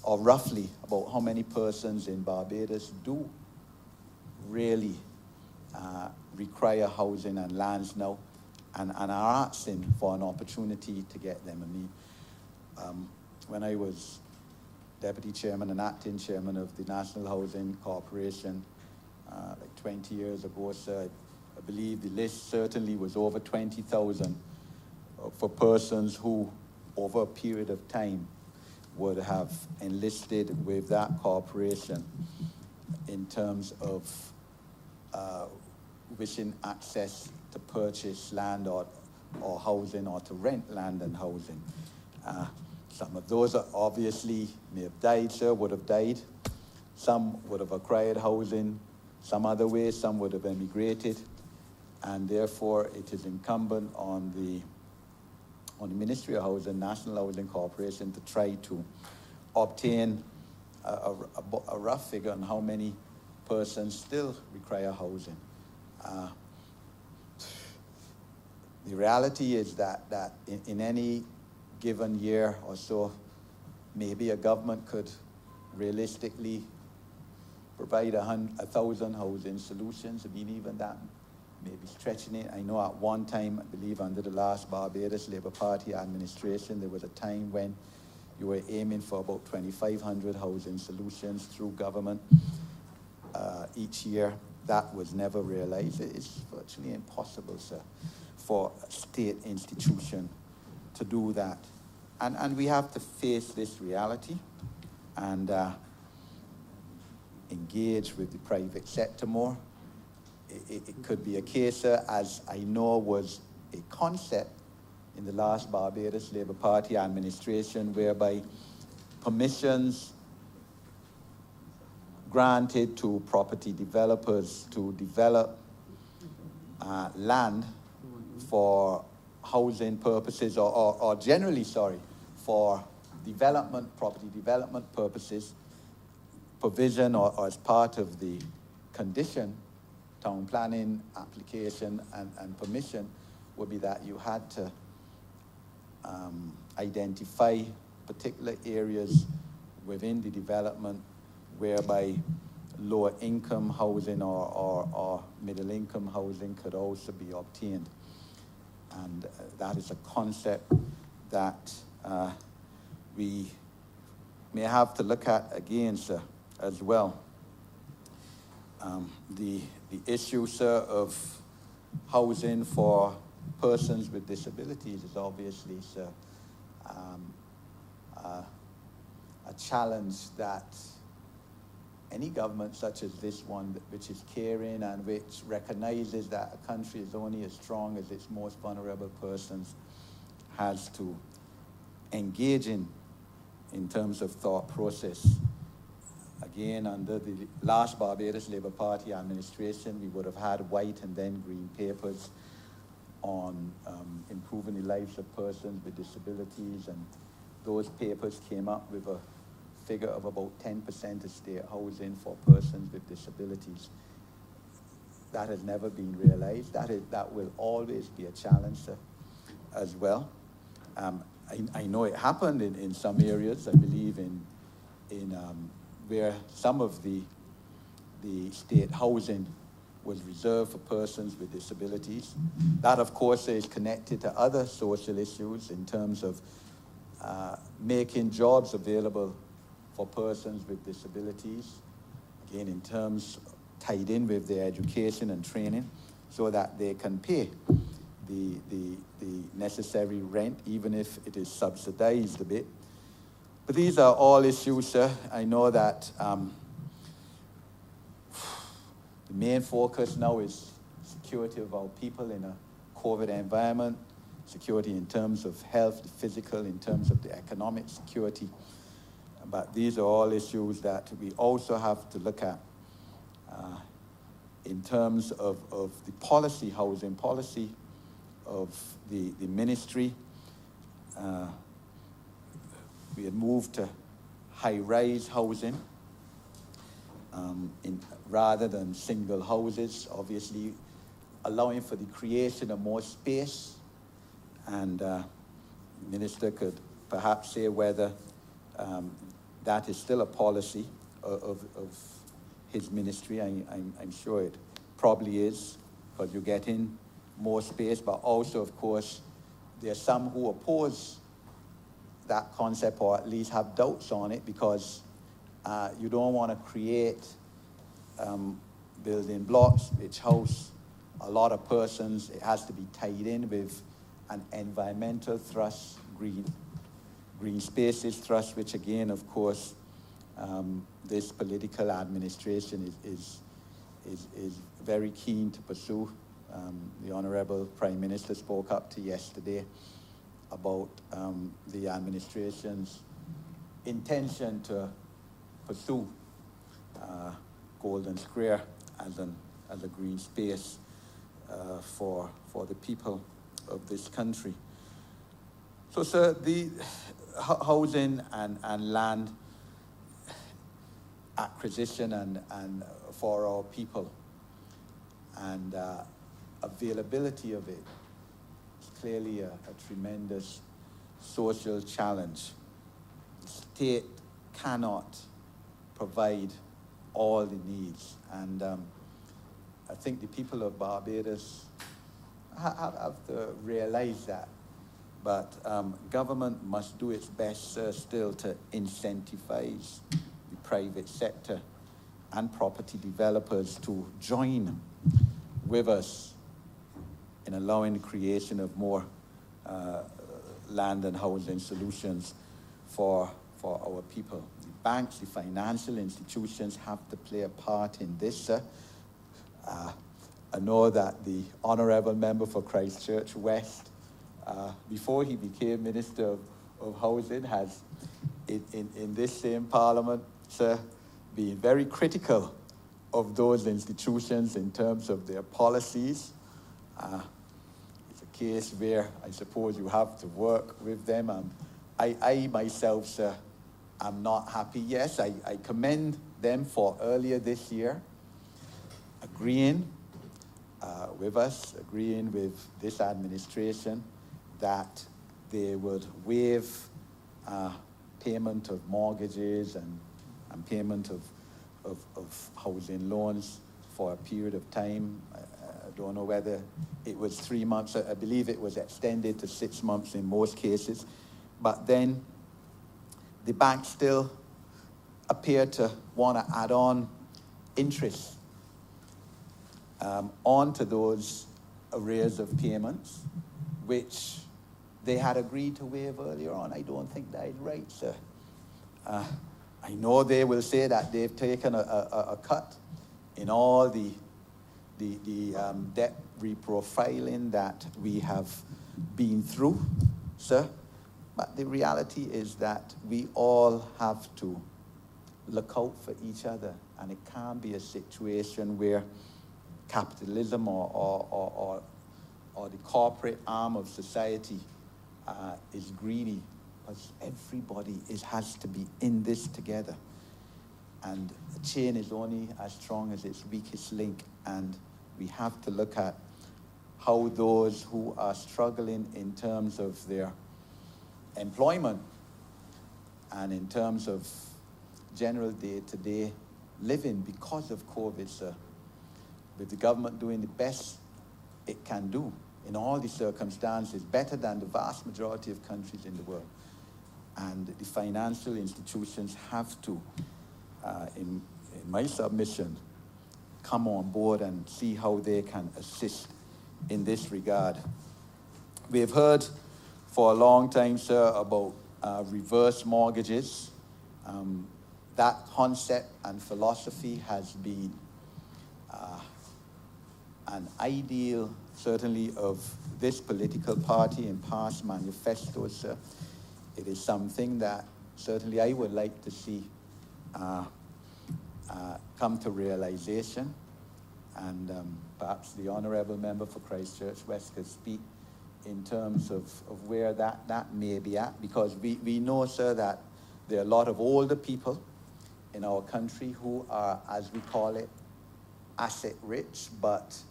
Speaker 9: or roughly about how many persons in Barbados do really require housing and lands now and are asking for an opportunity to get them. I mean, when I was deputy chairman and acting chairman of the National Housing Corporation like 20 years ago, sir, I believe the list certainly was over 20,000 for persons who, over a period of time, would have enlisted with that corporation in terms of wishing access to purchase land or housing, or to rent land and housing. Some of those are obviously may have died, sir, would have died. Some would have acquired housing some other way, some would have emigrated, and therefore it is incumbent on the Ministry of Housing, National Housing Corporation, to try to obtain a rough figure on how many persons still require housing. The reality is that in any given year or so, maybe a government could realistically provide 1,000 housing solutions. I mean, even that maybe stretching it. I know at one time, I believe under the last Barbados Labour Party administration, there was a time when you were aiming for about 2,500 housing solutions through government each year. That was never realized. It's virtually impossible, sir, for a state institution to do that. And we have to face this reality and engage with the private sector more. It could be a case, as I know was a concept in the last Barbados Labour Party administration, whereby permissions granted to property developers to develop land for housing purposes, or generally, for property development purposes, provision or as part of the condition, town planning application and permission would be that you had to identify particular areas within the development whereby lower income housing or middle income housing could also be obtained. And that is a concept that we may have to look at again, sir, as well. The issue, sir, of housing for persons with disabilities is obviously, sir, a challenge that any government such as this one, which is caring and which recognizes that a country is only as strong as its most vulnerable persons, has to engage in terms of thought process. Again, under the last Barbados Labour Party administration, we would have had white and then green papers on improving the lives of persons with disabilities, and those papers came up with a figure of about 10% of state housing for persons with disabilities. That has never been realized. That will always be a challenge as well. I know it happened in some areas. I believe in where some of the state housing was reserved for persons with disabilities. That, of course, is connected to other social issues in terms of making jobs available for persons with disabilities, again, in terms tied in with their education and training, so that they can pay the necessary rent, even if it is subsidized a bit. But these are all issues, sir. I know that the main focus now is security of our people in a COVID environment, security in terms of health, the physical, in terms of the economic security. But these are all issues that we also have to look at in terms of the policy, housing policy of the ministry. We had moved to high-rise housing rather than single houses, obviously allowing for the creation of more space. And the minister could perhaps say whether that is still a policy of his ministry. I'm sure it probably is, because you get in more space, but also, of course, there are some who oppose that concept, or at least have doubts on it, because you don't want to create building blocks which house a lot of persons. It has to be tied in with an environmental thrust, green spaces thrust, which again, of course, this political administration is very keen to pursue. The Honorable Prime Minister spoke up to yesterday about the administration's intention to pursue Golden Square as a green space for the people of this country. So, sir, the housing and land acquisition and for our people and availability of it is clearly a tremendous social challenge. The state cannot provide all the needs, and I think the people of Barbados have to realize that. But government must do its best still to incentivize the private sector and property developers to join with us in allowing the creation of more land and housing solutions for our people. The banks, the financial institutions have to play a part in this. I know that the Honourable Member for Christchurch West, before he became Minister of Housing, has, in this same Parliament, sir, been very critical of those institutions in terms of their policies. It's a case where I suppose you have to work with them. I myself, sir, am not happy. Yes, I commend them for earlier this year agreeing with us, agreeing with this administration that they would waive payment of mortgages and payment of housing loans for a period of time. I don't know whether it was 3 months. I believe it was extended to 6 months in most cases. But then the bank still appeared to want to add on interest onto those arrears of payments, which they had agreed to waive earlier on. I don't think that is right, sir. I know they will say that they've taken a cut in all the debt reprofiling that we have been through, sir. But the reality is that we all have to look out for each other, and it can't be a situation where capitalism or the corporate arm of society is greedy, because everybody has to be in this together. And a chain is only as strong as its weakest link, and we have to look at how those who are struggling in terms of their employment and in terms of general day-to-day living because of COVID, sir, with the government doing the best it can do in all the circumstances, better than the vast majority of countries in the world. And the financial institutions have to, in my submission, come on board and see how they can assist in this regard. We have heard for a long time, sir, about reverse mortgages. That concept and philosophy has been an ideal, certainly, of this political party in past manifestos, sir. It is something that certainly I would like to see come to realization. And perhaps the honorable member for Christchurch West could speak in terms of where that may be at, because we know, sir, that there are a lot of older people in our country who are, as we call it, asset rich, but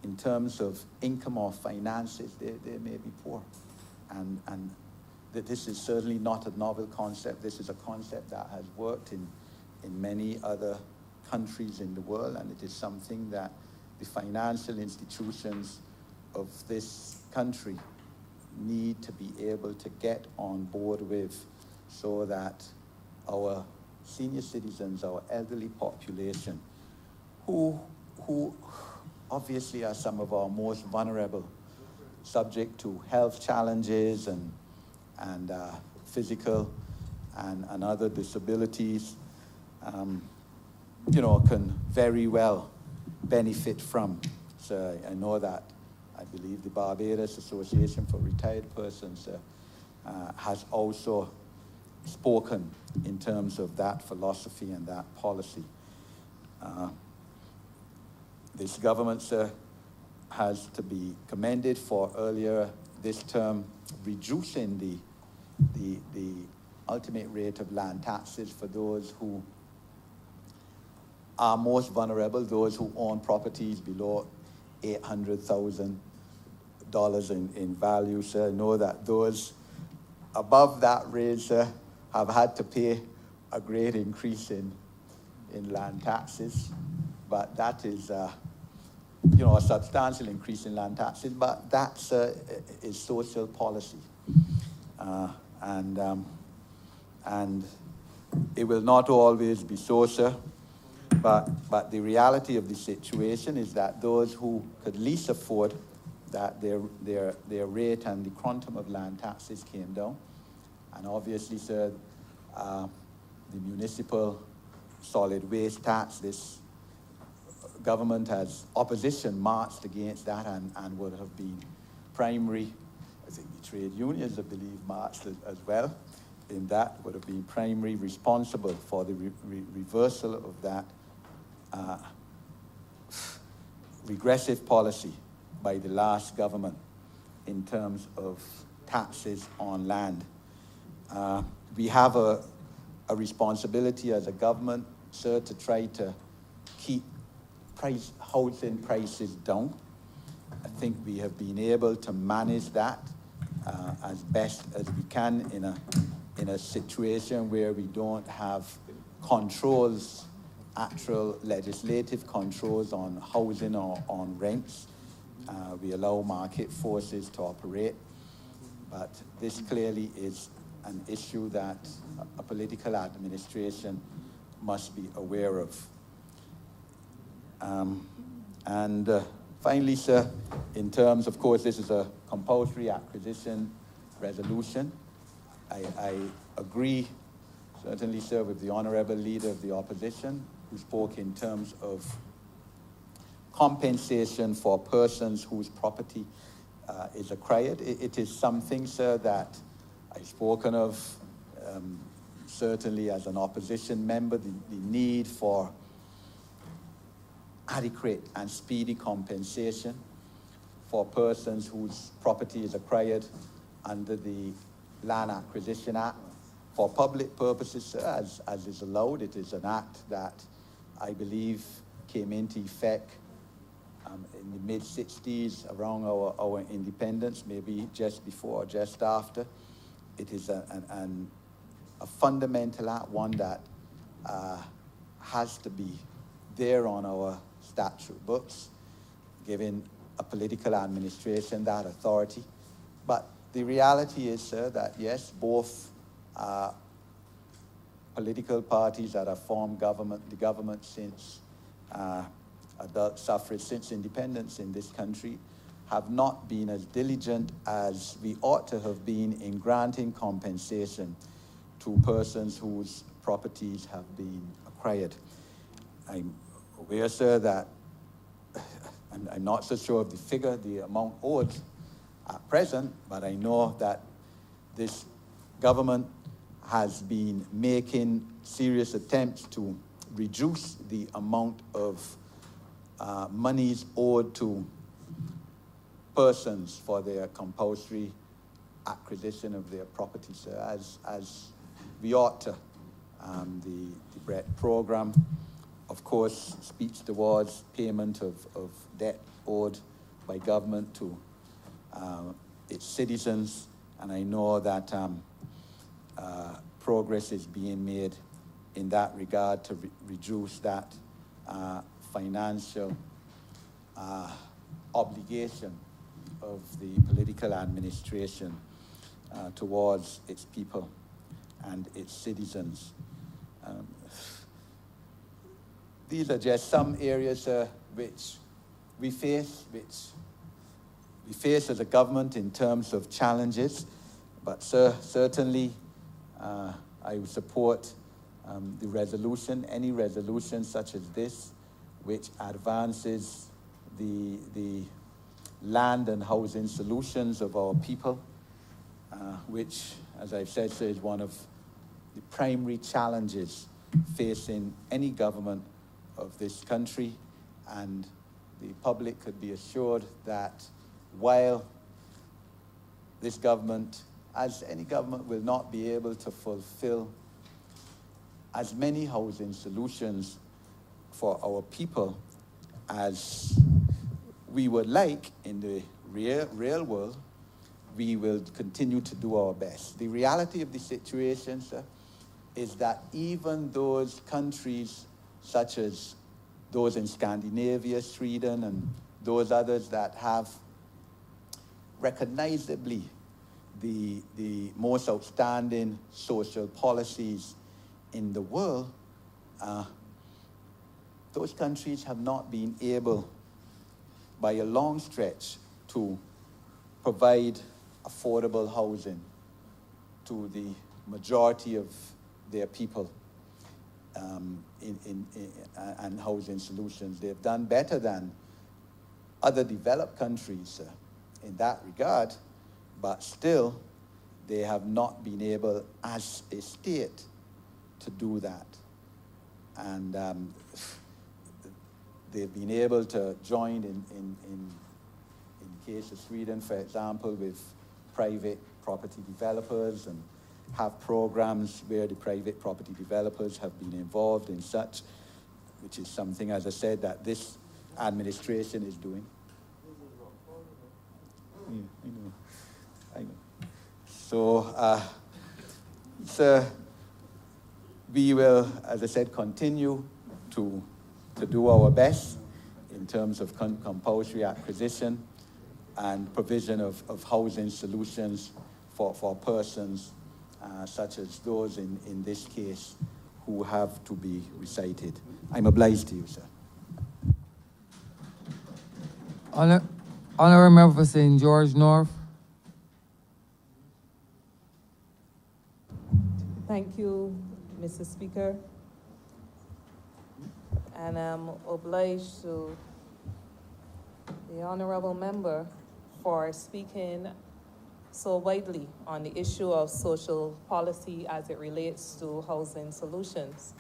Speaker 9: in terms of income or finances, they may be poor. And that this is certainly not a novel concept. This is a concept that has worked in many other countries in the world, and it is something that the financial institutions of this country need to be able to get on board with, so that our senior citizens, our elderly population, who obviously are some of our most vulnerable, subject to health challenges and physical and other disabilities, can very well benefit from. So I know that I believe the Barbados Association for Retired Persons has also spoken in terms of that philosophy and that policy. This government, sir, has to be commended for earlier this term reducing the ultimate rate of land taxes for those who are most vulnerable, those who own properties below $800,000 in value, sir. I know that those above that rate, sir, have had to pay a great increase in land taxes, but that is a substantial increase in land taxes, but that is social policy. And it will not always be so, sir. But the reality of the situation is that those who could least afford that their rate and the quantum of land taxes came down. And obviously, sir, the municipal solid waste tax, this government has opposition marched against that and would have been primary. I think the trade unions, I believe, marched as well in that, would have been primary responsible for the reversal of that regressive policy by the last government in terms of taxes on land. We have a responsibility as a government, sir, to try to keep housing prices down. I think we have been able to manage that as best as we can in a situation where we don't have controls, actual legislative controls on housing or on rents. We allow market forces to operate, but this clearly is an issue that a political administration must be aware of. Finally, sir, in terms, of course, this is a compulsory acquisition resolution. I agree certainly, sir, with the Honorable Leader of the Opposition, who spoke in terms of compensation for persons whose property is acquired. It is something, sir, that I've spoken of, certainly as an opposition member, the need for adequate and speedy compensation for persons whose property is acquired under the Land Acquisition Act for public purposes, sir, as is allowed. It is an act that I believe came into effect in the mid-60s, around our independence, maybe just before or just after. It is a fundamental act, one that has to be there on our statute books, giving a political administration that authority. But the reality is, sir, that yes, both political parties that have formed the government since adult suffrage, since independence in this country, have not been as diligent as we ought to have been in granting compensation to persons whose properties have been acquired. I'm aware, sir, that I'm not so sure of the figure, the amount owed at present, but I know that this government has been making serious attempts to reduce the amount of monies owed to persons for their compulsory acquisition of their property, sir, as we ought to. The BRET program, of course, speaks towards payment of debt owed by government to its citizens, and I know that progress is being made in that regard to reduce that financial obligation of the political administration towards its people and its citizens. These are just some areas which we face as a government in terms of challenges, but certainly I would support the resolution, any resolution such as this, which advances the land and housing solutions of our people, which, as I've said, is one of the primary challenges facing any government of this country. And the public could be assured that while this government, as any government, will not be able to fulfill as many housing solutions for our people as we would like in the real world, we will continue to do our best. The reality of the situation, sir, is that even those countries such as those in Scandinavia, Sweden, and those others that have recognizably the most outstanding social policies in the world, those countries have not been able, by a long stretch, to provide affordable housing to the majority of their people and housing solutions. They've done better than other developed countries in that regard, but still they have not been able as a state to do that. And they've been able to join in the case of Sweden, for example, with private property developers and have programs where the private property developers have been involved in such, which is something, as I said, that this administration is doing. Yeah, I know. So, sir, we will, as I said, continue to do our best in terms of compulsory acquisition and provision of housing solutions for persons such as those in this case who have to be recited. I'm obliged to you, sir.
Speaker 1: Honourable Member for St. George North.
Speaker 4: Thank you, Mr. Speaker. And I'm obliged to the honorable member for speaking so widely on the issue of social policy as it relates to housing solutions.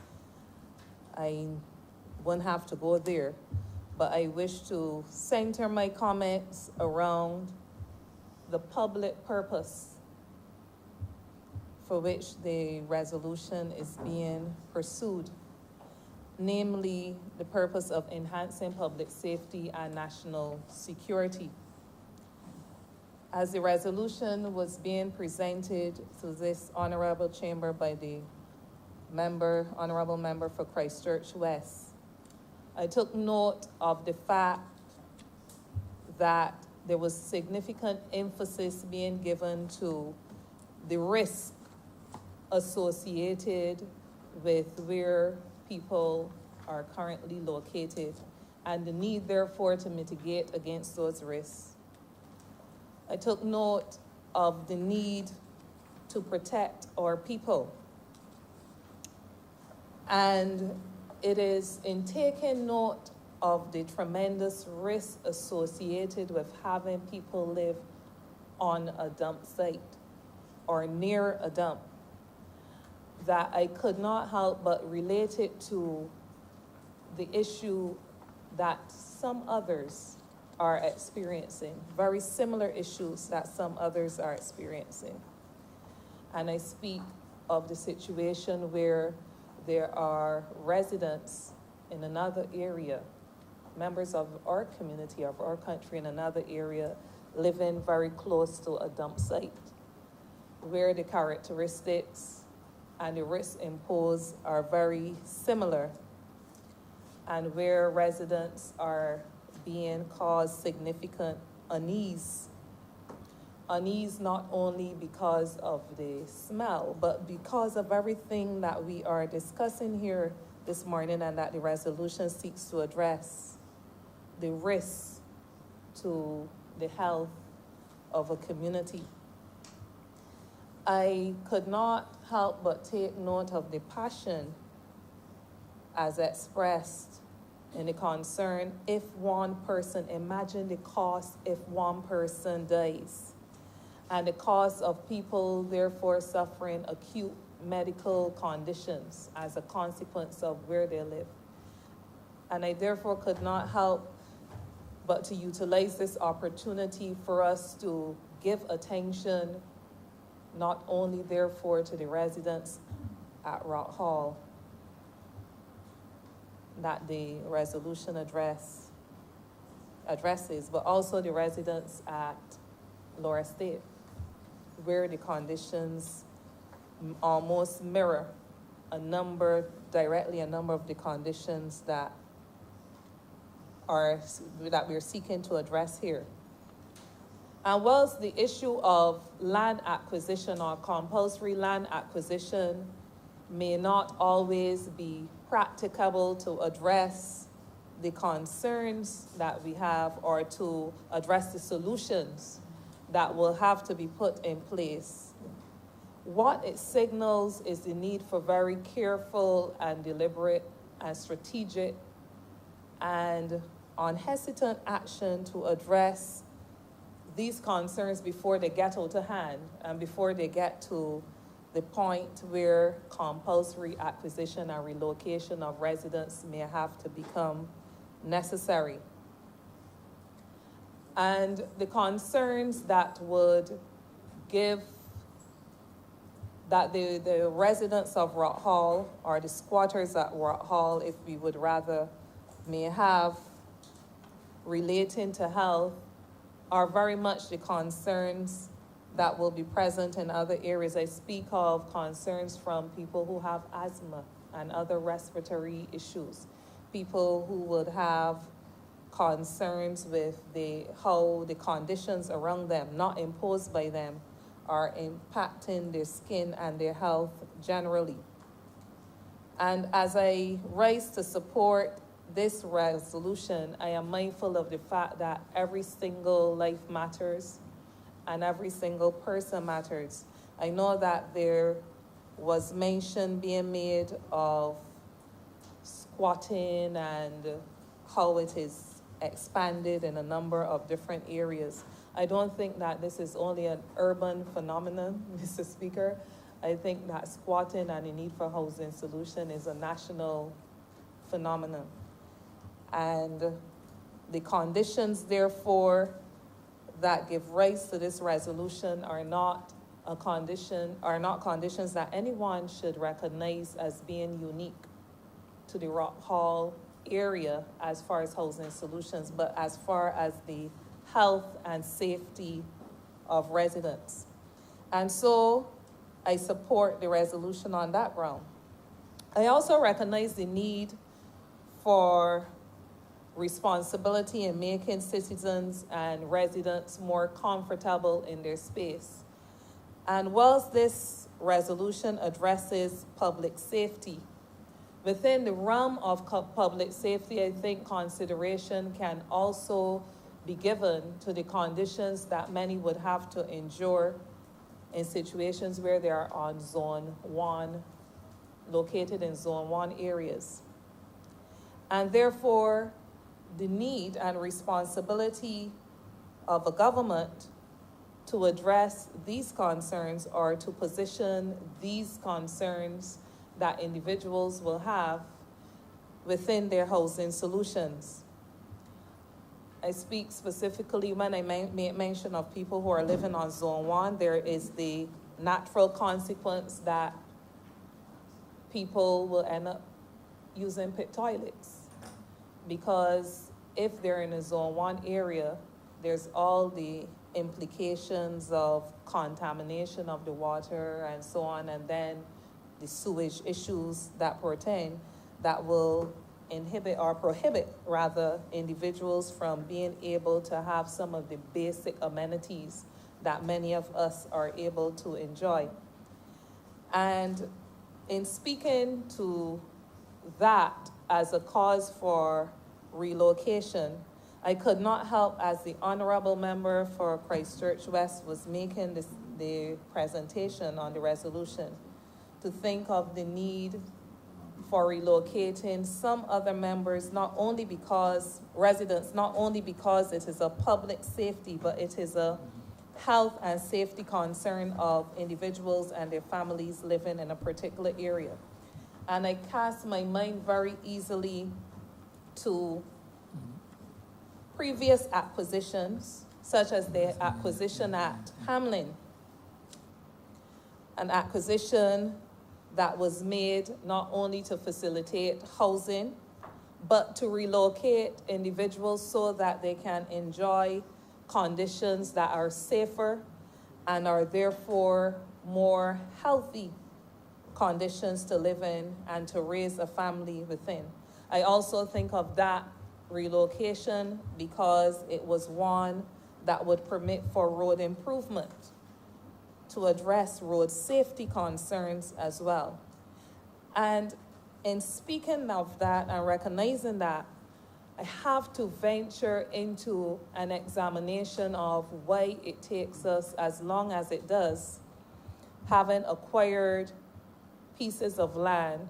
Speaker 4: I wouldn't have to go there, but I wish to center my comments around the public purpose for which the resolution is being pursued, namely the purpose of enhancing public safety and national security. As the resolution was being presented to this honorable chamber by the honorable member for Christchurch West, I took note of the fact that there was significant emphasis being given to the risk associated with where people are currently located and the need, therefore, to mitigate against those risks. I took note of the need to protect our people. And it is in taking note of the tremendous risk associated with having people live on a dump site or near a dump that I could not help but relate it to the issue that some others are experiencing, very similar issues that some others are experiencing. And I speak of the situation where there are residents in another area, members of our community, of our country in another area, living very close to a dump site, where the characteristics and the risks imposed are very similar, and where residents are being caused significant unease. Unease not only because of the smell, but because of everything that we are discussing here this morning and that the resolution seeks to address, the risks to the health of a community. I could not help but take note of the passion as expressed in the concern if one person, imagine the cost if one person dies, and the cost of people therefore suffering acute medical conditions as a consequence of where they live. And I therefore could not help but to utilize this opportunity for us to give attention not only therefore to the residents at Rock Hall that the resolution addresses, but also the residents at Lower Estate, where the conditions almost mirror directly a number of the conditions that we're seeking to address here. And whilst the issue of land acquisition or compulsory land acquisition may not always be practicable to address the concerns that we have or to address the solutions that will have to be put in place, what it signals is the need for very careful and deliberate and strategic and unhesitant action to address these concerns before they get out of hand and before they get to the point where compulsory acquisition and relocation of residents may have to become necessary. And the concerns that would give that the residents of Rock Hall or the squatters at Rock Hall, if we would rather, may have relating to health are very much the concerns that will be present in other areas. I speak of concerns from people who have asthma and other respiratory issues, people who would have concerns with how the conditions around them, not imposed by them, are impacting their skin and their health generally. And as I rise to support this resolution, I am mindful of the fact that every single life matters and every single person matters. I know that there was mention being made of squatting and how it is expanded in a number of different areas. I don't think that this is only an urban phenomenon, Mr. Speaker. I think that squatting and the need for housing solution is a national phenomenon. And the conditions, therefore, that give rise to this resolution are not conditions that anyone should recognize as being unique to the Rock Hall area as far as housing solutions, but as far as the health and safety of residents. And so I support the resolution on that ground. I also recognize the need for responsibility in making citizens and residents more comfortable in their space. And whilst this resolution addresses public safety, within the realm of public safety, I think consideration can also be given to the conditions that many would have to endure in situations where they are on Zone 1, located in Zone 1 areas. And therefore, the need and responsibility of a government to address these concerns or to position these concerns that individuals will have within their housing solutions. I speak specifically when I make mention of people who are living on Zone 1, there is the natural consequence that people will end up using pit toilets. Because if they're in a Zone 1 area, there's all the implications of contamination of the water and so on, and then the sewage issues that pertain that will inhibit or prohibit, rather, individuals from being able to have some of the basic amenities that many of us are able to enjoy. And in speaking to that as a cause for relocation, I could not help, as the honorable member for Christchurch West was making the presentation on the resolution, to think of the need for relocating some other members, not only because residents, not only because it is a public safety, but it is a health and safety concern of individuals and their families living in a particular area. And I cast my mind very easily to previous acquisitions, such as the acquisition at Hamlin, an acquisition that was made not only to facilitate housing, but to relocate individuals so that they can enjoy conditions that are safer and are therefore more healthy conditions to live in and to raise a family within. I also think of that relocation because it was one that would permit for road improvement to address road safety concerns as well. And in speaking of that and recognizing that, I have to venture into an examination of why it takes us as long as it does, having acquired pieces of land,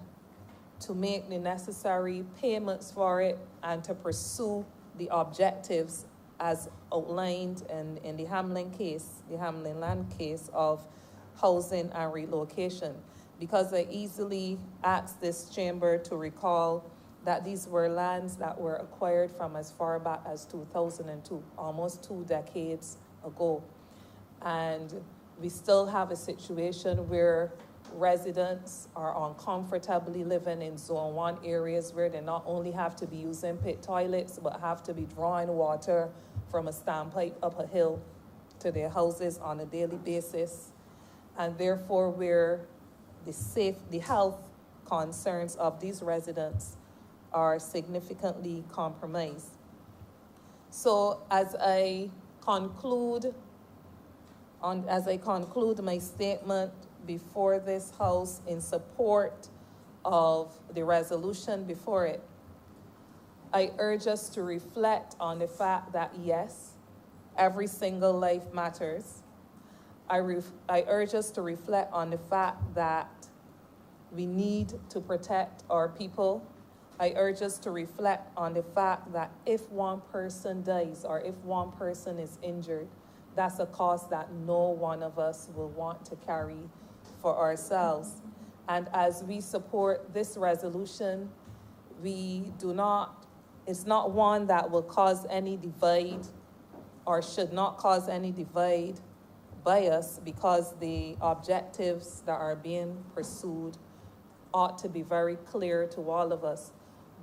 Speaker 4: to make the necessary payments for it and to pursue the objectives as outlined in the Hamlin case, the Hamlin land case of housing and relocation. Because I easily asked this chamber to recall that these were lands that were acquired from as far back as 2002, almost 2 decades ago. And we still have a situation where residents are uncomfortably living in Zone 1 areas where they not only have to be using pit toilets, but have to be drawing water from a standpipe up a hill to their houses on a daily basis. And therefore, where the health concerns of these residents are significantly compromised. So as I conclude my statement before this House in support of the resolution before it, I urge us to reflect on the fact that yes, every single life matters. I urge us to reflect on the fact that We need to protect our people. I urge us to reflect on the fact that if one person dies or if one person is injured, that's a cost that no one of us will want to carry for ourselves. And as we support this resolution, it's not one that will cause any divide or should not cause any divide by us, because the objectives that are being pursued ought to be very clear to all of us.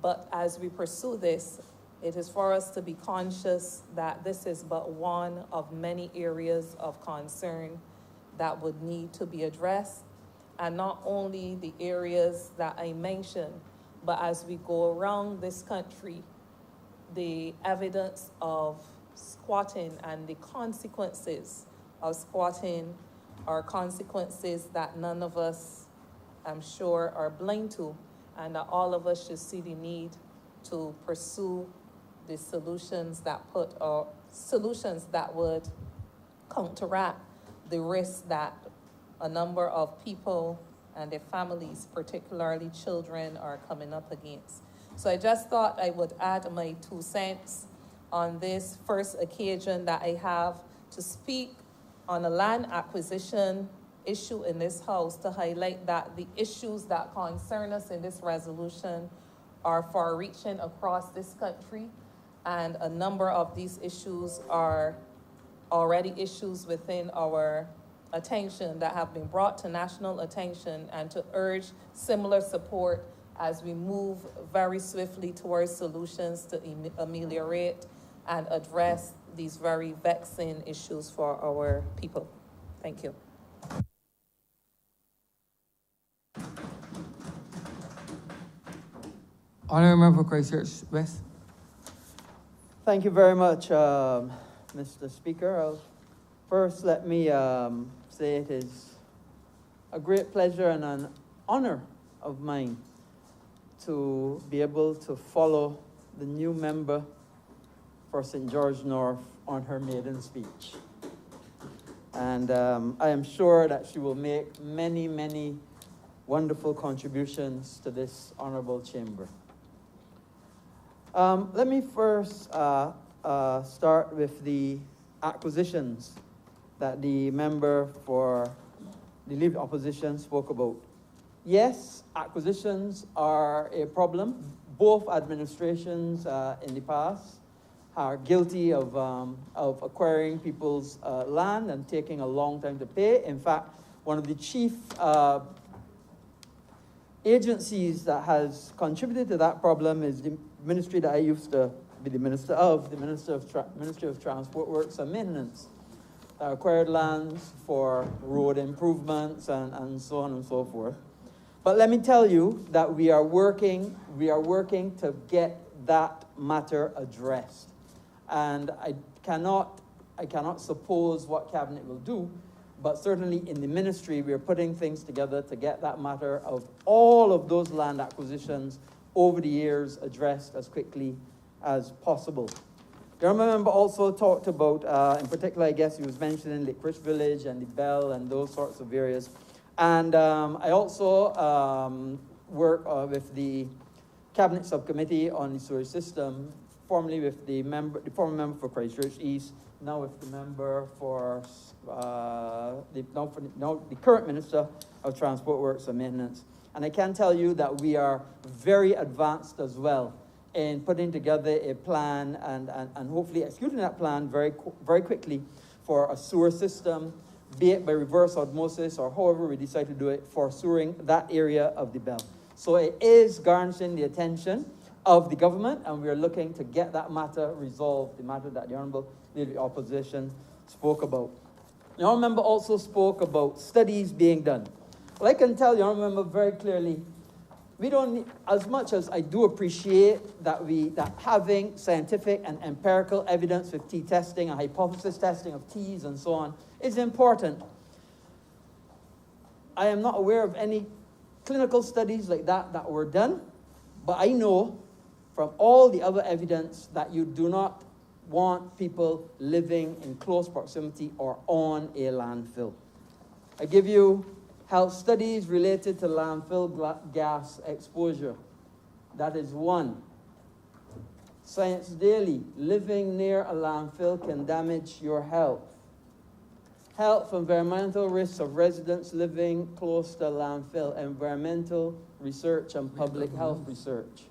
Speaker 4: But as we pursue this, it is for us to be conscious that this is but one of many areas of concern that would need to be addressed. And not only the areas that I mentioned, but as we go around this country, the evidence of squatting and the consequences of squatting are consequences that none of us, I'm sure, are blind to, and that all of us should see the need to pursue the solutions that would counteract the risk that a number of people and their families, particularly children, are coming up against. So I just thought I would add my 2 cents on this first occasion that I have to speak on a land acquisition issue in this House, to highlight that the issues that concern us in this resolution are far-reaching across this country, and a number of these issues are already issues within our attention that have been brought to national attention, and to urge similar support as we move very swiftly towards solutions to ameliorate and address these very vexing issues for our people. Thank you.
Speaker 1: Honourable Member for Christchurch West.
Speaker 7: Thank you very much, Mr. Speaker. First, let me say it is a great pleasure and an honor of mine to be able to follow the new member for St. George North on her maiden speech. And I am sure that she will make many, many wonderful contributions to this honorable chamber. Let me first start with the acquisitions that the member for the Leave Opposition spoke about. Yes, acquisitions are a problem. Both administrations in the past are guilty of acquiring people's land and taking a long time to pay. In fact, one of the chief agencies that has contributed to that problem is the ministry that I used to be the minister of, Ministry of Transport Works and Maintenance, that acquired lands for road improvements and so on and so forth. But let me tell you that we are working to get that matter addressed. And I cannot suppose what Cabinet will do, but certainly in the ministry, we are putting things together to get that matter of all of those land acquisitions over the years addressed as quickly as possible. The honourable member also talked about, in particular, I guess he was mentioning Licorice Village and the Bell and those sorts of areas. And I also work with the Cabinet Subcommittee on the Sewerage System, formerly with the former member for Christchurch East, now with the member for the current Minister of Transport Works and Maintenance. And I can tell you that we are very advanced as well in putting together a plan and hopefully executing that plan very quickly for a sewer system, be it by reverse osmosis or however we decide to do it, for sewering that area of the Bell. So it is garnering the attention of the government, and we are looking to get that matter resolved, the matter that the Honourable Leader of the Opposition spoke about. The Honourable Member also spoke about studies being done. Well, I can tell the Honourable Member very clearly, we don't need, as much as I do appreciate that having scientific and empirical evidence with t-testing and hypothesis testing of T's and so on is important. I am not aware of any clinical studies like that were done, but I know from all the other evidence that you do not want people living in close proximity or on a landfill. I give you Health studies related to landfill gas exposure. That is one. Science Daily, living near a landfill can damage your health. Health and environmental risks of residents living close to a landfill, environmental research and public health research.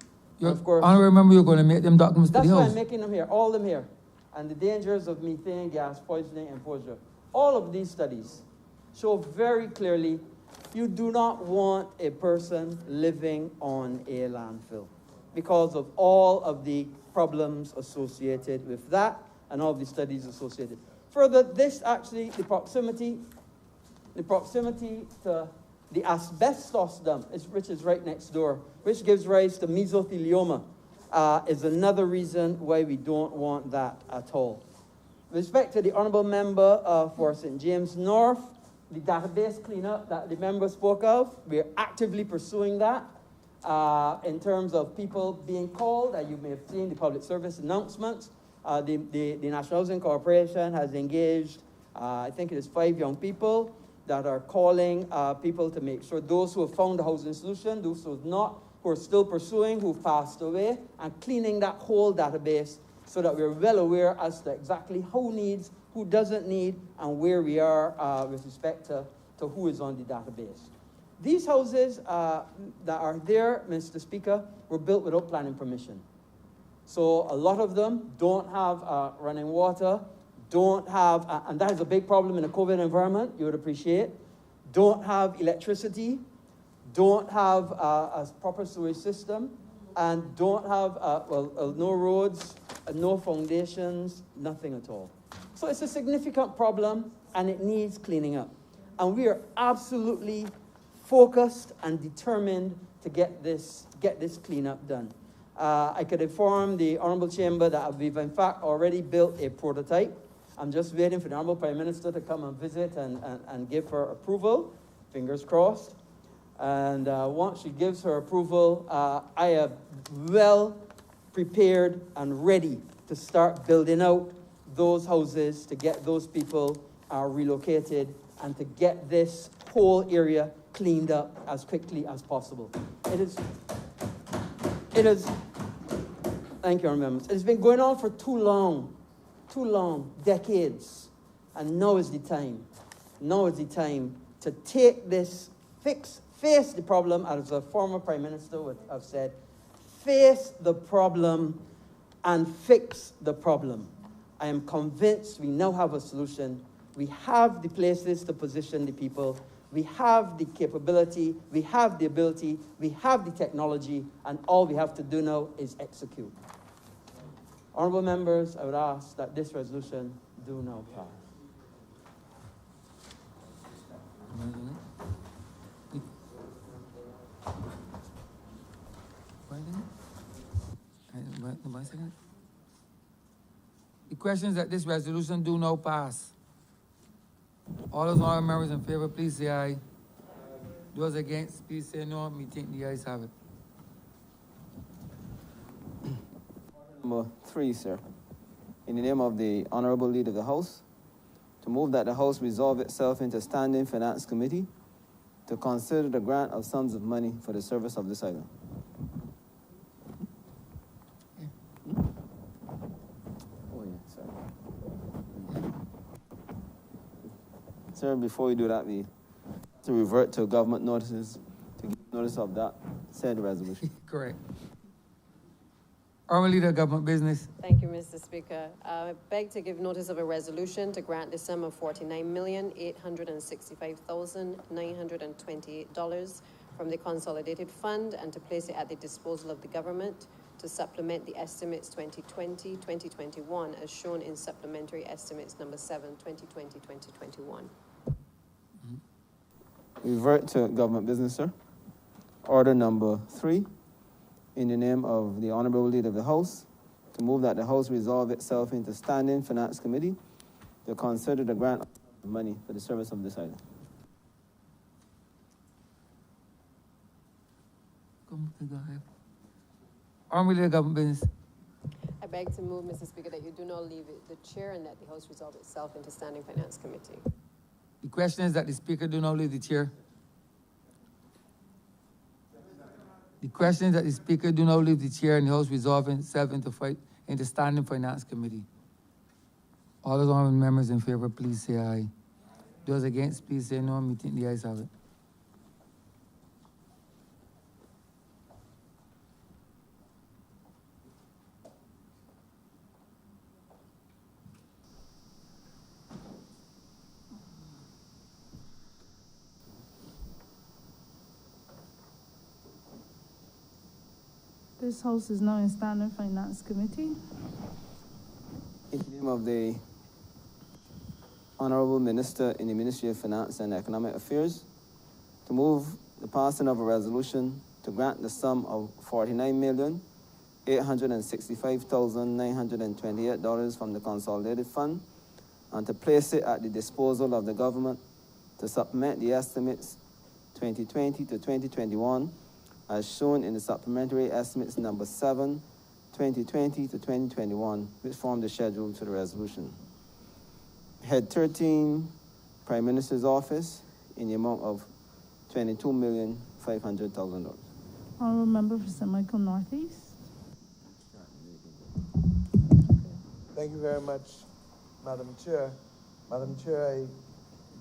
Speaker 7: Of course,
Speaker 1: I remember you're going to make them documents to
Speaker 7: that's
Speaker 1: the
Speaker 7: why
Speaker 1: house.
Speaker 7: I'm making them here, all them here. And the dangers of methane gas poisoning and exposure. All of these studies show very clearly you do not want a person living on a landfill because of all of the problems associated with that and all of the studies associated. Further, this actually, the proximity to the asbestos dump, which is right next door, which gives rise to mesothelioma, is another reason why we don't want that at all. With respect to the honourable member for St. James North, the database cleanup that the member spoke of, we're actively pursuing that in terms of people being called, and you may have seen the public service announcements. The National Housing Corporation has engaged, I think it is 5 young people that are calling people to make sure those who have found a housing solution, those who have not, who are still pursuing, who've passed away, and cleaning that whole database so that we're well aware as to exactly who needs, who doesn't need, and where we are with respect to who is on the database. These houses that are there, Mr. Speaker, were built without planning permission. So a lot of them don't have running water, don't have, and that is a big problem in a COVID environment, you would appreciate, don't have electricity, don't have a proper sewage system, and don't have, no roads, no foundations, nothing at all. So it's a significant problem, and it needs cleaning up. And we are absolutely focused and determined to get this cleanup done. I could inform the Honourable Chamber that we've in fact already built a prototype. I'm just waiting for the Honourable Prime Minister to come and visit and give her approval, fingers crossed. And once she gives her approval, I am well prepared and ready to start building out those houses, to get those people relocated, and to get this whole area cleaned up as quickly as possible. It is, thank you, members. It's been going on for too long, decades. And now is the time. Now is the time to take this, face the problem, as the former Prime Minister would have said, face the problem and fix the problem. I am convinced we now have a solution. We have the places to position the people. We have the capability, we have the ability, we have the technology, and all we have to do now is execute. Honourable members, I would ask that this resolution do now pass.
Speaker 1: The question is that this resolution do now pass. All those honourable members in favor, please say aye. Those against, please say no. Me think the ayes have it.
Speaker 5: Number 3, sir. In the name of the Honorable Leader of the House, to move that the House resolve itself into Standing Finance Committee to consider the grant of sums of money for the service of this item. Oh, yeah, sorry. Sir, before we do that, we to revert to government notices to give notice of that said resolution.
Speaker 1: Correct. Honourable Leader of Government Business.
Speaker 6: Thank you, Mr. Speaker. I beg to give notice of a resolution to grant the sum of $49,865,928 from the Consolidated Fund and to place it at the disposal of the government to supplement the estimates 2020-2021 as shown in supplementary estimates number 7, 2020-2021.
Speaker 5: Revert to government business, sir. Order number 3. In the name of the Honorable Leader of the House, to move that the House resolve itself into Standing Finance Committee to consider the grant of money for the service of this item.
Speaker 1: Honourable Leader of Government Business.
Speaker 6: I beg to move, Mr. Speaker, that you do not leave the chair and that the House resolve itself into Standing Finance Committee.
Speaker 1: The question is that the Speaker do not leave the chair. The question is that the Speaker do not leave the chair in the House resolving itself into Standing Finance Committee. All those honorable members in favor, please say aye. Those against, please say no. Meeting the ayes have it.
Speaker 10: This House is now in Standing Finance Committee.
Speaker 5: In the name of the Honorable Minister in the Ministry of Finance and Economic Affairs, to move the passing of a resolution to grant the sum of $49,865,928 from the Consolidated Fund and to place it at the disposal of the government to supplement the estimates 2020 to 2021 as shown in the supplementary estimates number 7, 2020 to 2021, which form the schedule to the resolution. Head 13, Prime Minister's Office, in the amount of $22,500,000.
Speaker 10: Honorable Member for St. Michael Northeast.
Speaker 2: Thank you very much, Madam Chair. Madam Chair, I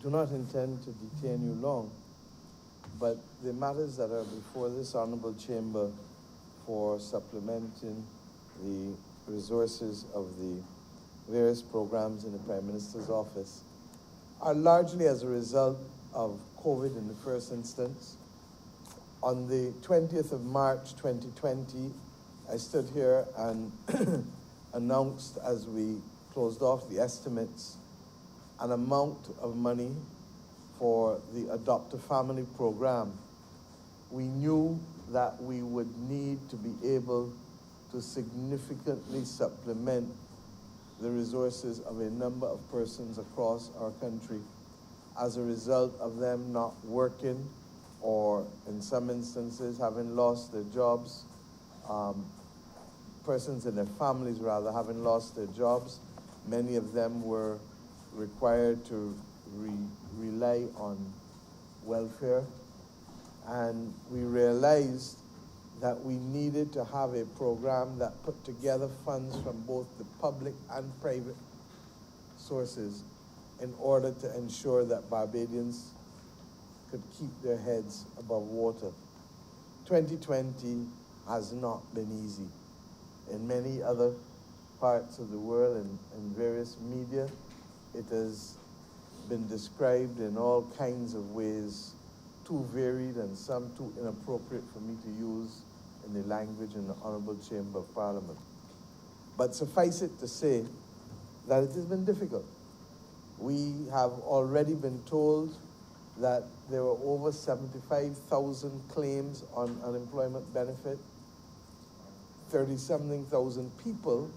Speaker 2: do not intend to detain you long, but the matters that are before this honorable chamber for supplementing the resources of the various programs in the Prime Minister's office are largely as a result of COVID in the first instance. On the 20th of March 2020, I stood here and announced, as we closed off the estimates, an amount of money for the Adopt a Family program. We knew that we would need to be able to significantly supplement the resources of a number of persons across our country as a result of them not working or, in some instances, having lost their jobs, persons in their families, rather, having lost their jobs. Many of them were required to rely on welfare, and we realized that we needed to have a program that put together funds from both the public and private sources in order to ensure that Barbadians could keep their heads above water. 2020 has not been easy. In many other parts of the world and in various media, it has been described in all kinds of ways, too varied and some too inappropriate for me to use in the language in the Honorable Chamber of Parliament. But suffice it to say that it has been difficult. We have already been told that there were over 75,000 claims on unemployment benefit, 30-something thousand people,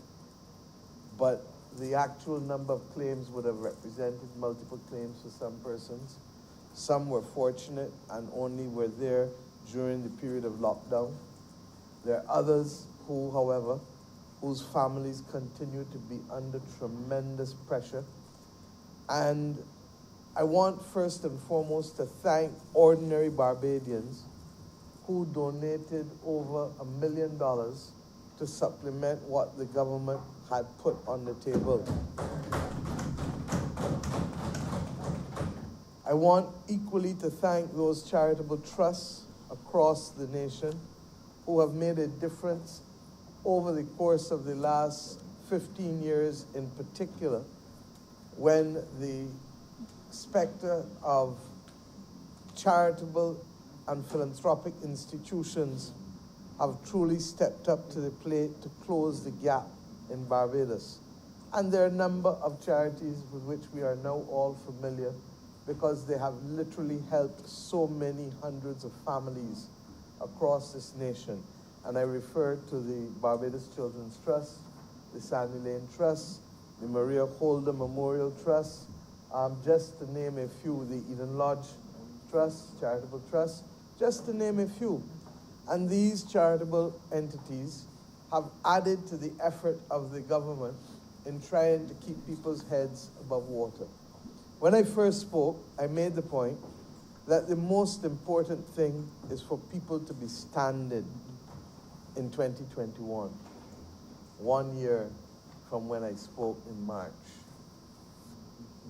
Speaker 2: but the actual number of claims would have represented multiple claims for some persons. Some were fortunate and only were there during the period of lockdown. There are others who, however, whose families continue to be under tremendous pressure. And I want first and foremost to thank ordinary Barbadians who donated over $1 million to supplement what the government had put on the table. I want equally to thank those charitable trusts across the nation who have made a difference over the course of the last 15 years in particular, when the specter of charitable and philanthropic institutions have truly stepped up to the plate to close the gap in Barbados. And there are a number of charities with which we are now all familiar because they have literally helped so many hundreds of families across this nation. And I refer to the Barbados Children's Trust, the Sandy Lane Trust, the Maria Holder Memorial Trust, just to name a few, the Eden Lodge Trust, Charitable Trust, just to name a few. And these charitable entities have added to the effort of the government in trying to keep people's heads above water. When I first spoke, I made the point that the most important thing is for people to be standing in 2021, 1 year from when I spoke in March.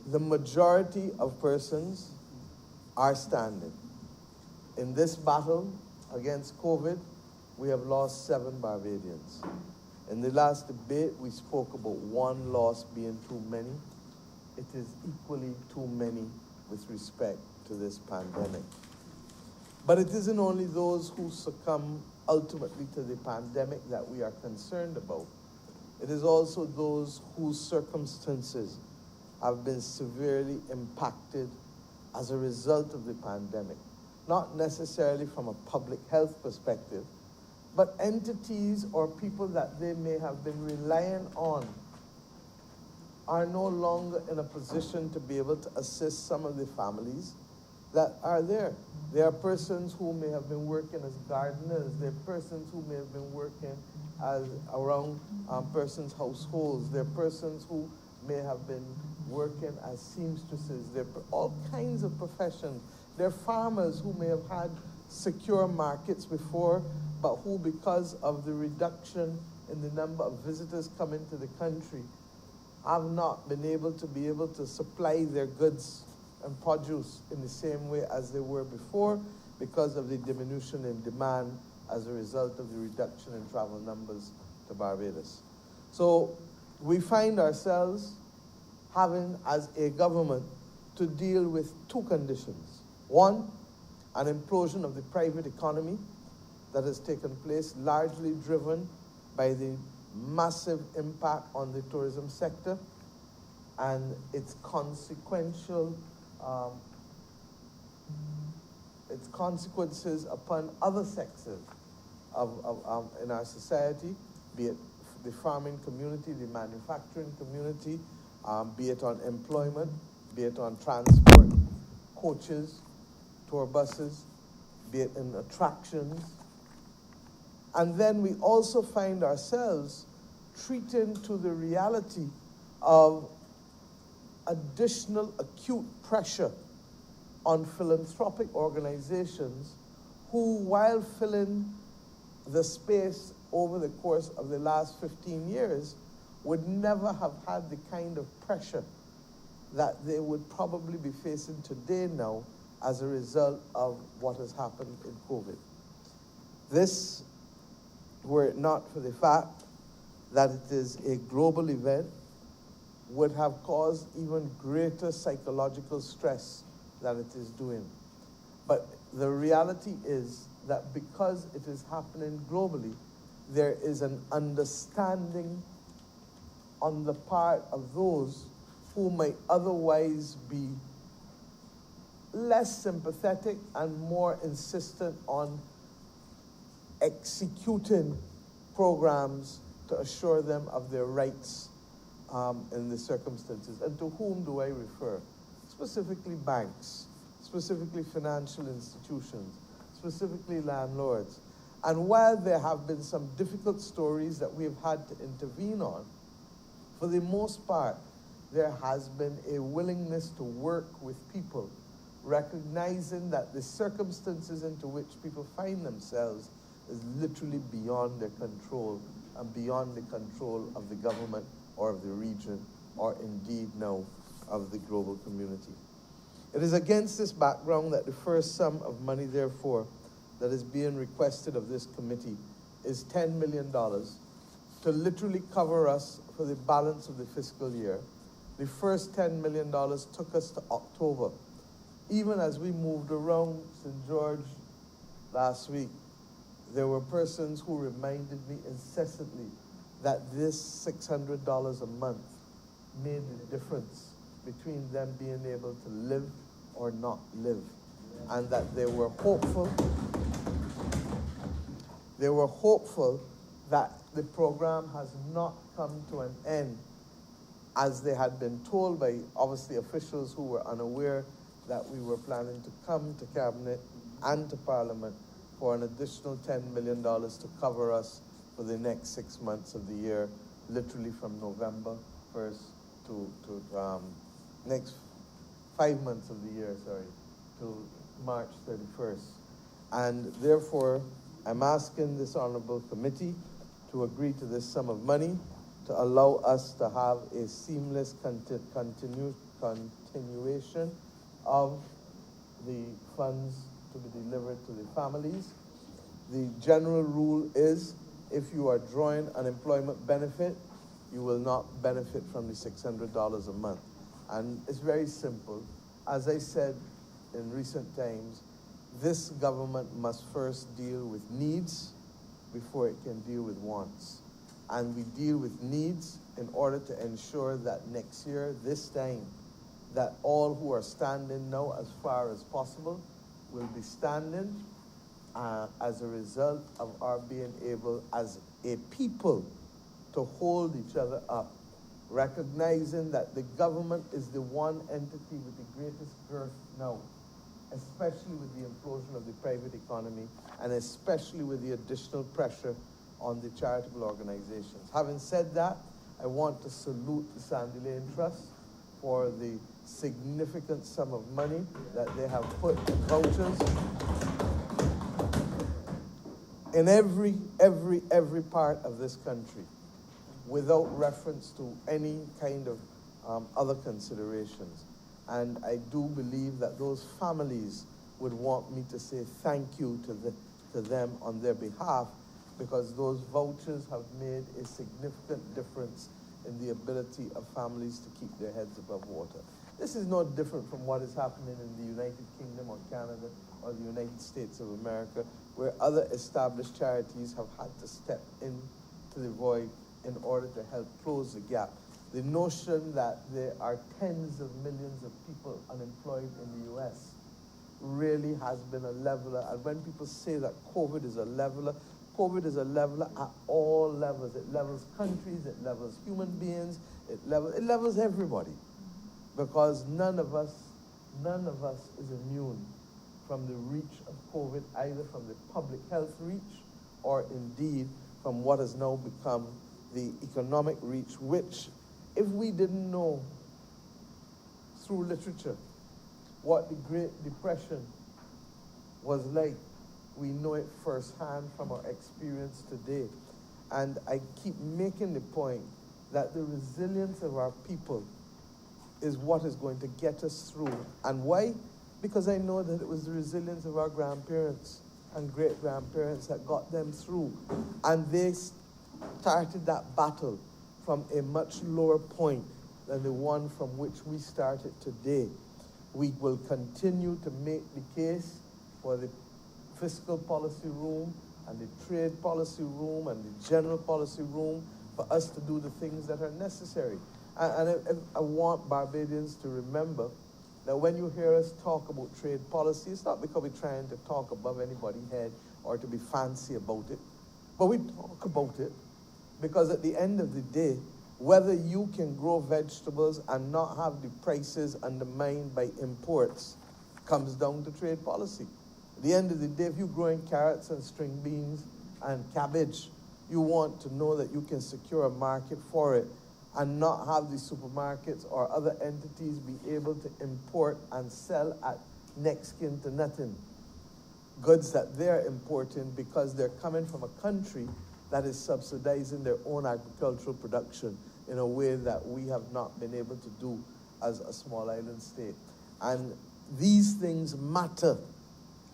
Speaker 2: The majority of persons are standing. In this battle against COVID, we have lost 7 Barbadians. In the last debate, we spoke about 1 loss being too many. It is equally too many with respect to this pandemic. But it isn't only those who succumb ultimately to the pandemic that we are concerned about. It is also those whose circumstances have been severely impacted as a result of the pandemic. Not necessarily from a public health perspective, but entities or people that they may have been relying on are no longer in a position to be able to assist some of the families that are there. There are persons who may have been working as gardeners. There are persons who may have been working as around persons' households. There are persons who may have been working as seamstresses. There are all kinds of professions. There are farmers who may have had secure markets before, but who, because of the reduction in the number of visitors coming to the country, have not been able to supply their goods and produce in the same way as they were before because of the diminution in demand as a result of the reduction in travel numbers to Barbados. So we find ourselves having, as a government, to deal with 2 conditions. One, an implosion of the private economy that has taken place, largely driven by the massive impact on the tourism sector and its consequential its consequences upon other sectors in our society, be it the farming community, the manufacturing community, be it on employment, be it on transport, coaches, tour buses, be it in attractions. And then we also find ourselves treating to the reality of additional acute pressure on philanthropic organizations who, while filling the space over the course of the last 15 years, would never have had the kind of pressure that they would probably be facing today now as a result of what has happened in COVID. This, were it not for the fact that it is a global event, would have caused even greater psychological stress than it is doing. But the reality is that because it is happening globally, there is an understanding on the part of those who might otherwise be less sympathetic and more insistent on executing programs to assure them of their rights in the circumstances. And to whom do I refer? Specifically banks, specifically financial institutions, specifically landlords. And while there have been some difficult stories that we have had to intervene on, for the most part, there has been a willingness to work with people, recognizing that the circumstances into which people find themselves is literally beyond their control and beyond the control of the government or of the region or indeed now of the global community. It is against this background that the first sum of money, therefore, that is being requested of this committee is $10 million to literally cover us for the balance of the fiscal year. The first $10 million took us to October. Even as we moved around St. George last week, there were persons who reminded me incessantly that this $600 a month made the difference between them being able to live or not live, and that they were hopeful. They were hopeful that the program has not come to an end, as they had been told by, obviously, officials who were unaware that we were planning to come to Cabinet and to Parliament for an additional $10 million to cover us for the next 6 months of the year, literally from November 1st to next 5 months of the year, to March 31st. And therefore, I'm asking this honorable committee to agree to this sum of money to allow us to have a seamless continuation of the funds to be delivered to the families. The general rule is if you are drawing unemployment benefit, you will not benefit from the $600 a month. And it's very simple. As I said in recent times, this government must first deal with needs before it can deal with wants. And we deal with needs in order to ensure that next year, this time, that all who are standing now as far as possible will be standing as a result of our being able as a people to hold each other up, recognizing that the government is the one entity with the greatest girth now, especially with the implosion of the private economy and especially with the additional pressure on the charitable organizations. Having said that, I want to salute the Sandy Lane Trust for the significant sum of money that they have put in vouchers in every part of this country, without reference to any kind of other considerations. And I do believe that those families would want me to say thank you to them on their behalf, because those vouchers have made a significant difference in the ability of families to keep their heads above water. This is not different from what is happening in the United Kingdom or Canada or the United States of America, where other established charities have had to step into the void in order to help close the gap. The notion that there are tens of millions of people unemployed in the US really has been a leveler. And when people say that COVID is a leveler at all levels. It levels countries, it levels human beings, it levels everybody. Because none of us is immune from the reach of COVID, either from the public health reach or indeed from what has now become the economic reach, which, if we didn't know through literature what the Great Depression was like, we know it firsthand from our experience today. And I keep making the point that the resilience of our people is what is going to get us through. And why? Because I know that it was the resilience of our grandparents and great-grandparents that got them through. And they started that battle from a much lower point than the one from which we started today. We will continue to make the case for the fiscal policy room and the trade policy room and the general policy room for us to do the things that are necessary. And I want Barbadians to remember that when you hear us talk about trade policy, it's not because we're trying to talk above anybody's head or to be fancy about it, but we talk about it because at the end of the day, whether you can grow vegetables and not have the prices undermined by imports comes down to trade policy. At the end of the day, if you're growing carrots and string beans and cabbage, you want to know that you can secure a market for it and not have the supermarkets or other entities be able to import and sell at next kin to nothing goods that they're importing because they're coming from a country that is subsidizing their own agricultural production in a way that we have not been able to do as a small island state. And these things matter.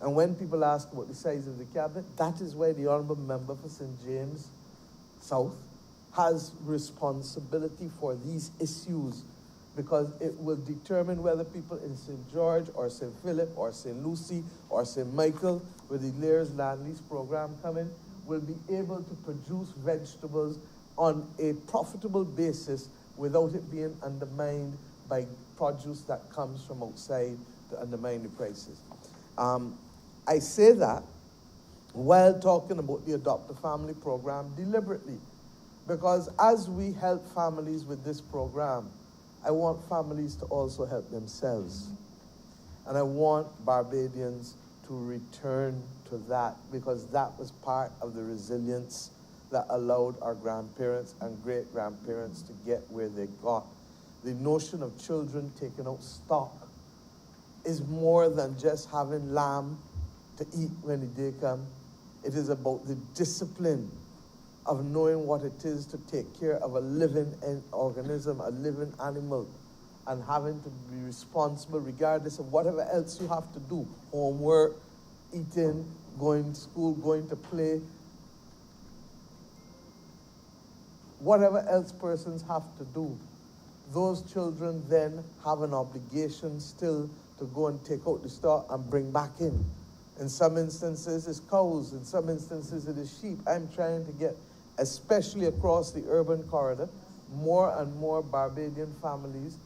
Speaker 2: And when people ask about the size of the cabinet, that is why the Honourable Member for St. James South has responsibility for these issues, because it will determine whether people in St. George or St. Philip or St. Lucie or St. Michael, with the Lear's Land Lease program coming, will be able to produce vegetables on a profitable basis without it being undermined by produce that comes from outside to undermine the prices. I say that while talking about the Adopt a Family program deliberately, because as we help families with this program, I want families to also help themselves. And I want Barbadians to return to that, because that was part of the resilience that allowed our grandparents and great-grandparents to get where they got. The notion of children taking out stock is more than just having lamb to eat when the day comes. It is about the discipline of knowing what it is to take care of a living organism, a living animal, and having to be responsible regardless of whatever else you have to do, homework, eating, going to school, going to play, whatever else persons have to do. Those children then have an obligation still to go and take out the stock and bring back in. In some instances, it's cows. In some instances, it is sheep. I'm trying to get, especially across the urban corridor, more and more Barbadian families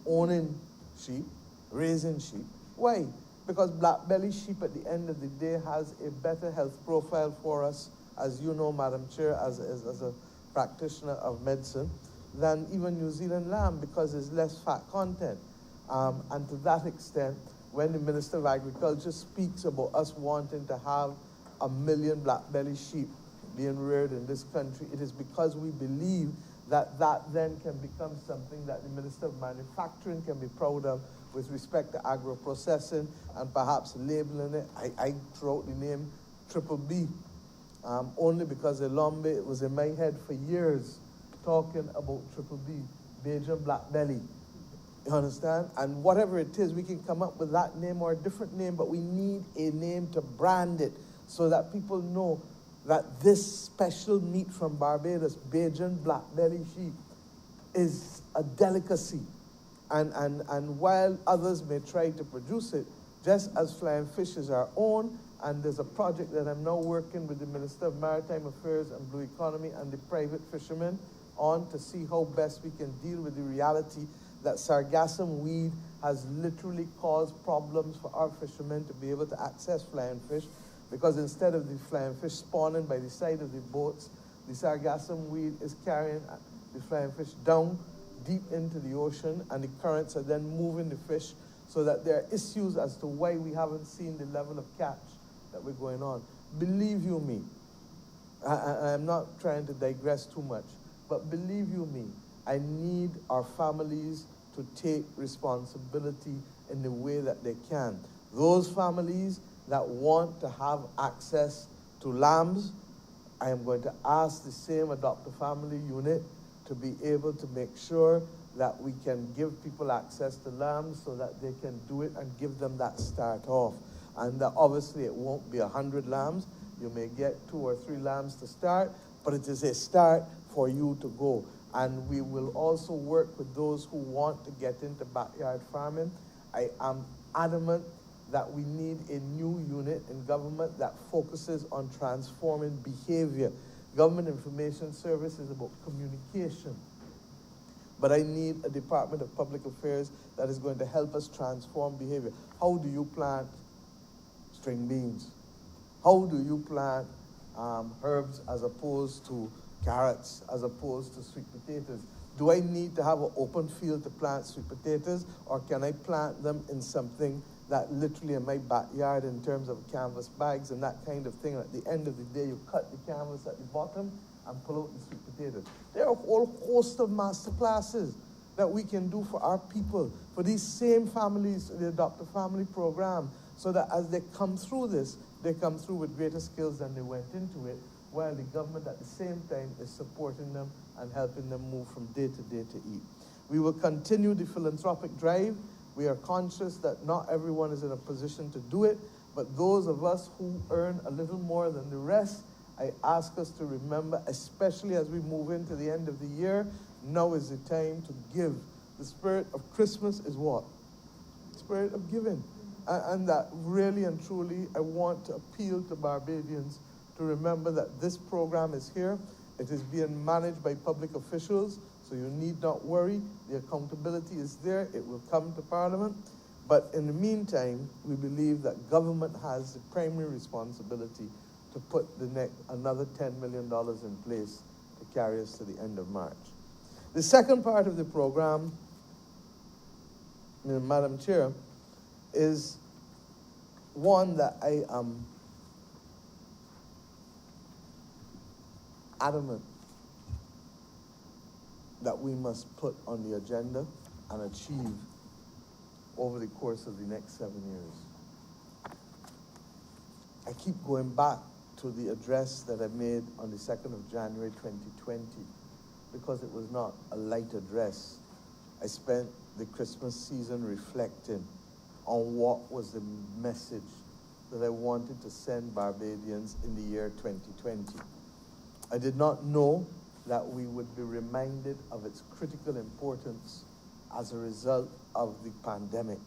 Speaker 2: owning sheep, raising sheep. Why? Because black belly sheep at the end of the day has a better health profile for us, as you know, Madam Chair, as a practitioner of medicine, than even New Zealand lamb, because there's less fat content. And to that extent, when the Minister of Agriculture speaks about us wanting to have 1 million black belly sheep being reared in this country, it is because we believe that that then can become something that the Minister of Manufacturing can be proud of with respect to agro-processing and perhaps labeling it. I throw out the name Triple B, only because Elombe, it was in my head for years talking about Triple B, Bajan black belly. You understand? And whatever it is, we can come up with that name or a different name, but we need a name to brand it so that people know that this special meat from Barbados, Bajan black belly sheep, is a delicacy. And while others may try to produce it, just as flying fish is our own, and there's a project that I'm now working with the Minister of Maritime Affairs and Blue Economy and the private fishermen on to see how best we can deal with the reality that sargassum weed has literally caused problems for our fishermen to be able to access flying fish, because instead of the flying fish spawning by the side of the boats, the sargassum weed is carrying the flying fish down deep into the ocean, and the currents are then moving the fish, so that there are issues as to why we haven't seen the level of catch that we're going on. Believe you me, I'm not trying to digress too much, but believe you me, I need our families to take responsibility in the way that they can. Those families that want to have access to lambs, I am going to ask the same Adopt a Family unit to be able to make sure that we can give people access to lambs so that they can do it and give them that start off. And obviously it won't be 100 lambs. You may get 2 or 3 lambs to start, but it is a start for you to go. And we will also work with those who want to get into backyard farming. I am adamant that we need a new unit in government that focuses on transforming behavior. Government Information Service is about communication. But I need a Department of Public Affairs that is going to help us transform behavior. How do you plant string beans? How do you plant herbs as opposed to carrots, as opposed to sweet potatoes? Do I need to have an open field to plant sweet potatoes, or can I plant them in something that literally in my backyard in terms of canvas bags and that kind of thing? And at the end of the day, you cut the canvas at the bottom and pull out the sweet potatoes. There are a whole host of master classes that we can do for our people, for these same families, the Adopt a Family program, so that as they come through this, they come through with greater skills than they went into it, while the government at the same time is supporting them and helping them move from day to day to eat. We will continue the philanthropic drive. We are conscious that not everyone is in a position to do it, but those of us who earn a little more than the rest, I ask us to remember, especially as we move into the end of the year, now is the time to give. The spirit of Christmas is what? Spirit of giving. And that really and truly, I want to appeal to Barbadians to remember that this program is here. It is being managed by public officials, so you need not worry. The accountability is there. It will come to Parliament. But in the meantime, we believe that government has the primary responsibility to put another $10 million in place to carry us to the end of March. The second part of the program, Madam Chair, is one that I am adamant that we must put on the agenda and achieve over the course of the next 7 years. I keep going back to the address that I made on the 2nd of January 2020 because it was not a light address. I spent the Christmas season reflecting on what was the message that I wanted to send Barbadians in the year 2020. I did not know that we would be reminded of its critical importance as a result of the pandemic.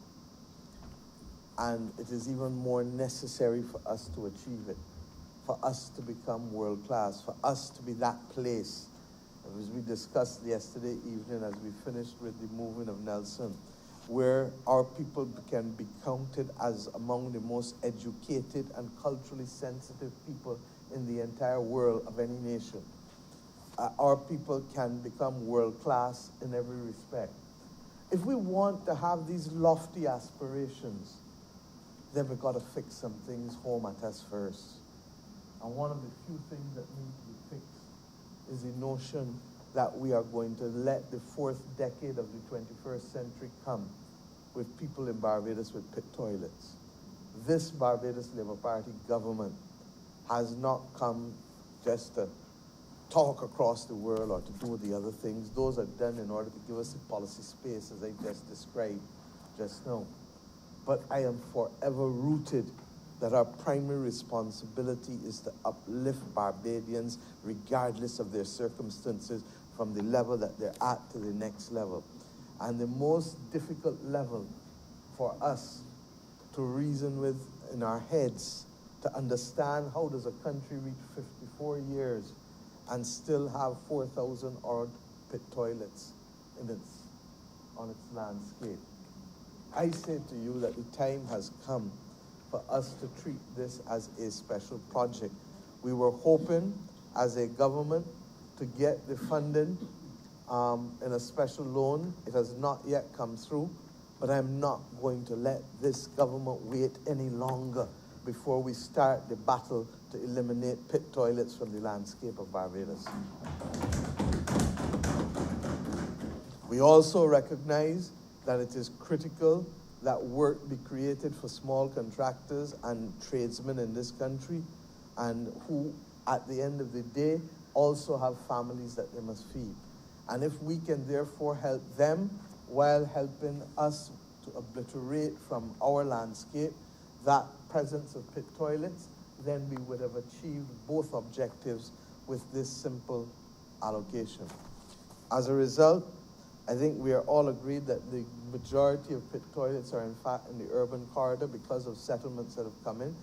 Speaker 2: And it is even more necessary for us to achieve it, for us to become world class, for us to be that place. As we discussed yesterday evening as we finished with the movement of Nelson, where our people can be counted as among the most educated and culturally sensitive people in the entire world of any nation. Our people can become world class in every respect. If we want to have these lofty aspirations, then we've got to fix some things home at us first. And one of the few things that need to be fixed is the notion that we are going to let the fourth decade of the 21st century come with people in Barbados with pit toilets. This Barbados Labour Party government has not come just to talk across the world or to do the other things. Those are done in order to give us the policy space as I just described just now. But I am forever rooted that our primary responsibility is to uplift Barbadians regardless of their circumstances from the level that they're at to the next level. And the most difficult level for us to reason with in our heads, to understand how does a country reach 54 years and still have 4,000 odd pit toilets on its landscape. I say to you that the time has come for us to treat this as a special project. We were hoping as a government to get the funding in a special loan. It has not yet come through, but I'm not going to let this government wait any longer before we start the battle to eliminate pit toilets from the landscape of Barbados. We also recognize that it is critical that work be created for small contractors and tradesmen in this country, and who, at the end of the day, also have families that they must feed. And if we can therefore help them while helping us to obliterate from our landscape that presence of pit toilets, then we would have achieved both objectives with this simple allocation. As a result, I think we are all agreed that the majority of pit toilets are in fact in the urban corridor because of settlements that have come in,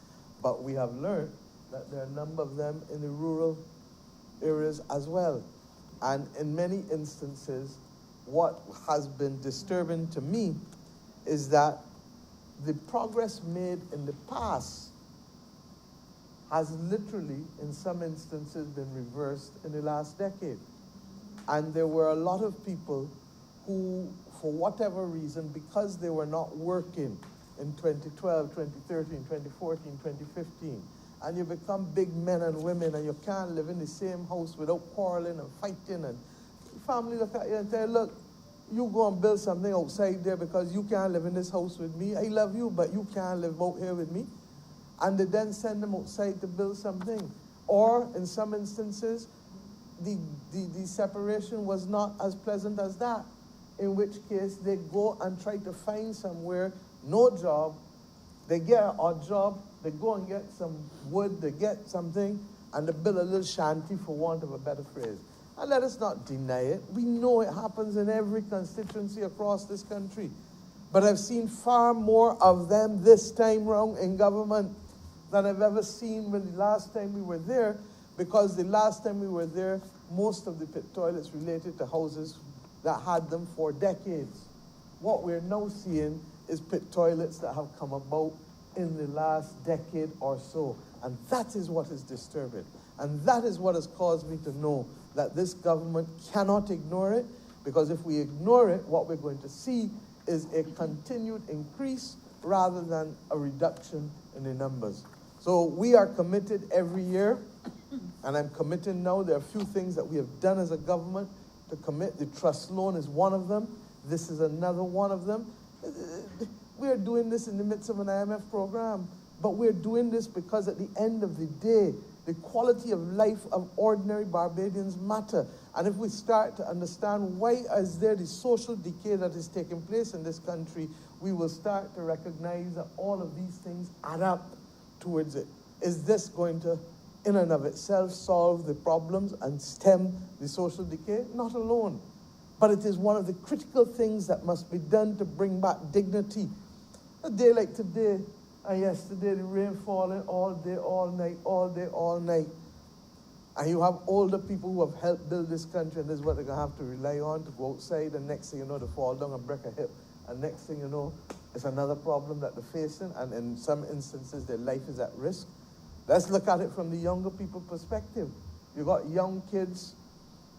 Speaker 2: but we have learned that there are a number of them in the rural areas as well. And in many instances, what has been disturbing to me is that the progress made in the past has literally, in some instances, been reversed in the last decade. And there were a lot of people who, for whatever reason, because they were not working in 2012, 2013, 2014, 2015, and you become big men and women and you can't live in the same house without quarreling and fighting, and family look at you and tell you, look, you go and build something outside there because you can't live in this house with me. I love you, but you can't live out here with me. And they then send them outside to build something. Or in some instances, the separation was not as pleasant as that, in which case they go and try to find somewhere, no job, they get an odd job, they go and get some wood, they get something, and they build a little shanty, for want of a better phrase. And let us not deny it. We know it happens in every constituency across this country. But I've seen far more of them this time round in government than I've ever seen when the last time we were there, because the last time we were there, most of the pit toilets related to houses that had them for decades. What we're now seeing is pit toilets that have come about in the last decade or so. And that is what is disturbing. And that is what has caused me to know that this government cannot ignore it, because if we ignore it, what we're going to see is a continued increase rather than a reduction in the numbers. So we are committed every year, and I'm committed now. There are a few things that we have done as a government to commit. The trust loan is one of them. This is another one of them. We're doing this in the midst of an IMF program, but we're doing this because at the end of the day, the quality of life of ordinary Barbadians matter. And if we start to understand why is there the social decay that is taking place in this country, we will start to recognize that all of these things add up towards it. Is this going to, in and of itself, solve the problems and stem the social decay? Not alone. But it is one of the critical things that must be done to bring back dignity. A day like today, and yesterday, the rain falling all day, all night, all day, all night. And you have older people who have helped build this country, and this is what they're going to have to rely on to go outside, and next thing you know, they fall down and break a hip. And next thing you know, it's another problem that they're facing, and in some instances, their life is at risk. Let's look at it from the younger people perspective. You got young kids,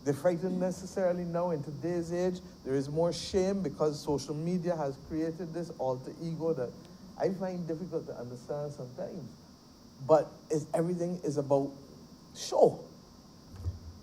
Speaker 2: they're frightened necessarily now in today's age. There is more shame because social media has created this alter ego that I find difficult to understand sometimes. But everything is about show.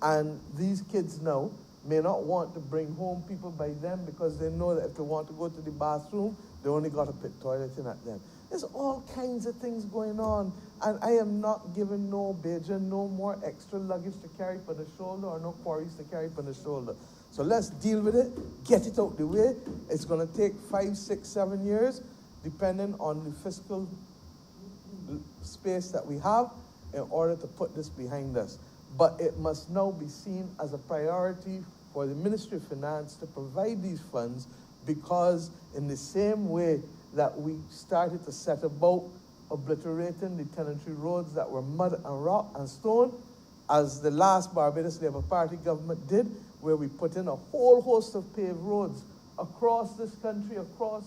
Speaker 2: And these kids now may not want to bring home people by them because they know that if they want to go to the bathroom, they only got to put toilet in at them. There's all kinds of things going on. And I am not giving no Bajan no more extra luggage to carry on the shoulder or no quarries to carry on the shoulder. So let's deal with it, get it out the way. It's going to take 5, 6, 7 years, depending on the fiscal space that we have, in order to put this behind us. But it must now be seen as a priority for the Ministry of Finance to provide these funds, because in the same way that we started to set about obliterating the tenantry roads that were mud and rock and stone, as the last Barbados Labour Party government did, where we put in a whole host of paved roads across this country, across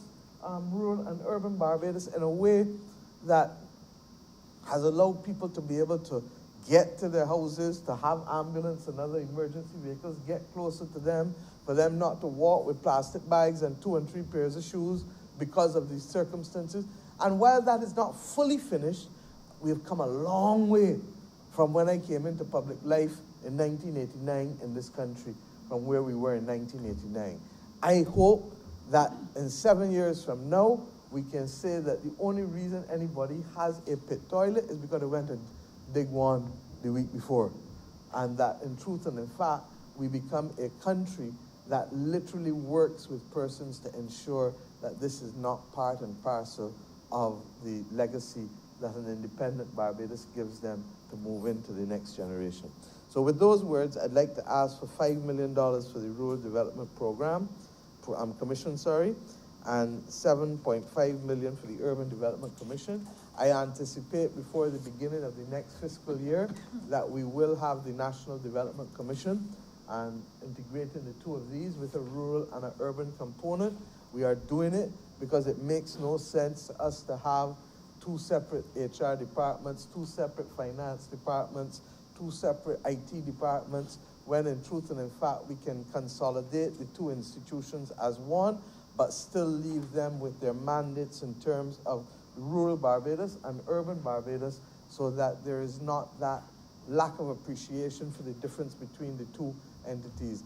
Speaker 2: rural and urban Barbados, in a way that has allowed people to be able to get to their houses, to have ambulance and other emergency vehicles, get closer to them, for them not to walk with plastic bags and 2 and 3 pairs of shoes because of these circumstances. And while that is not fully finished, we have come a long way from when I came into public life in 1989 in this country, from where we were in 1989. I hope that in 7 years from now, we can say that the only reason anybody has a pit toilet is because they went and dig one the week before. And that in truth and in fact, we become a country that literally works with persons to ensure that this is not part and parcel of the legacy that an independent Barbados gives them to move into the next generation. So with those words, I'd like to ask for $5 million for the Rural Development Program, Commission, and $7.5 million for the Urban Development Commission. I anticipate before the beginning of the next fiscal year that we will have the National Development Commission, and integrating the two of these with a rural and an urban component. We are doing it because it makes no sense to us to have 2 separate HR departments, 2 separate finance departments, 2 separate IT departments, when in truth and in fact we can consolidate the 2 institutions as one, but still leave them with their mandates in terms of rural Barbados and urban Barbados, so that there is not that lack of appreciation for the difference between the 2 entities.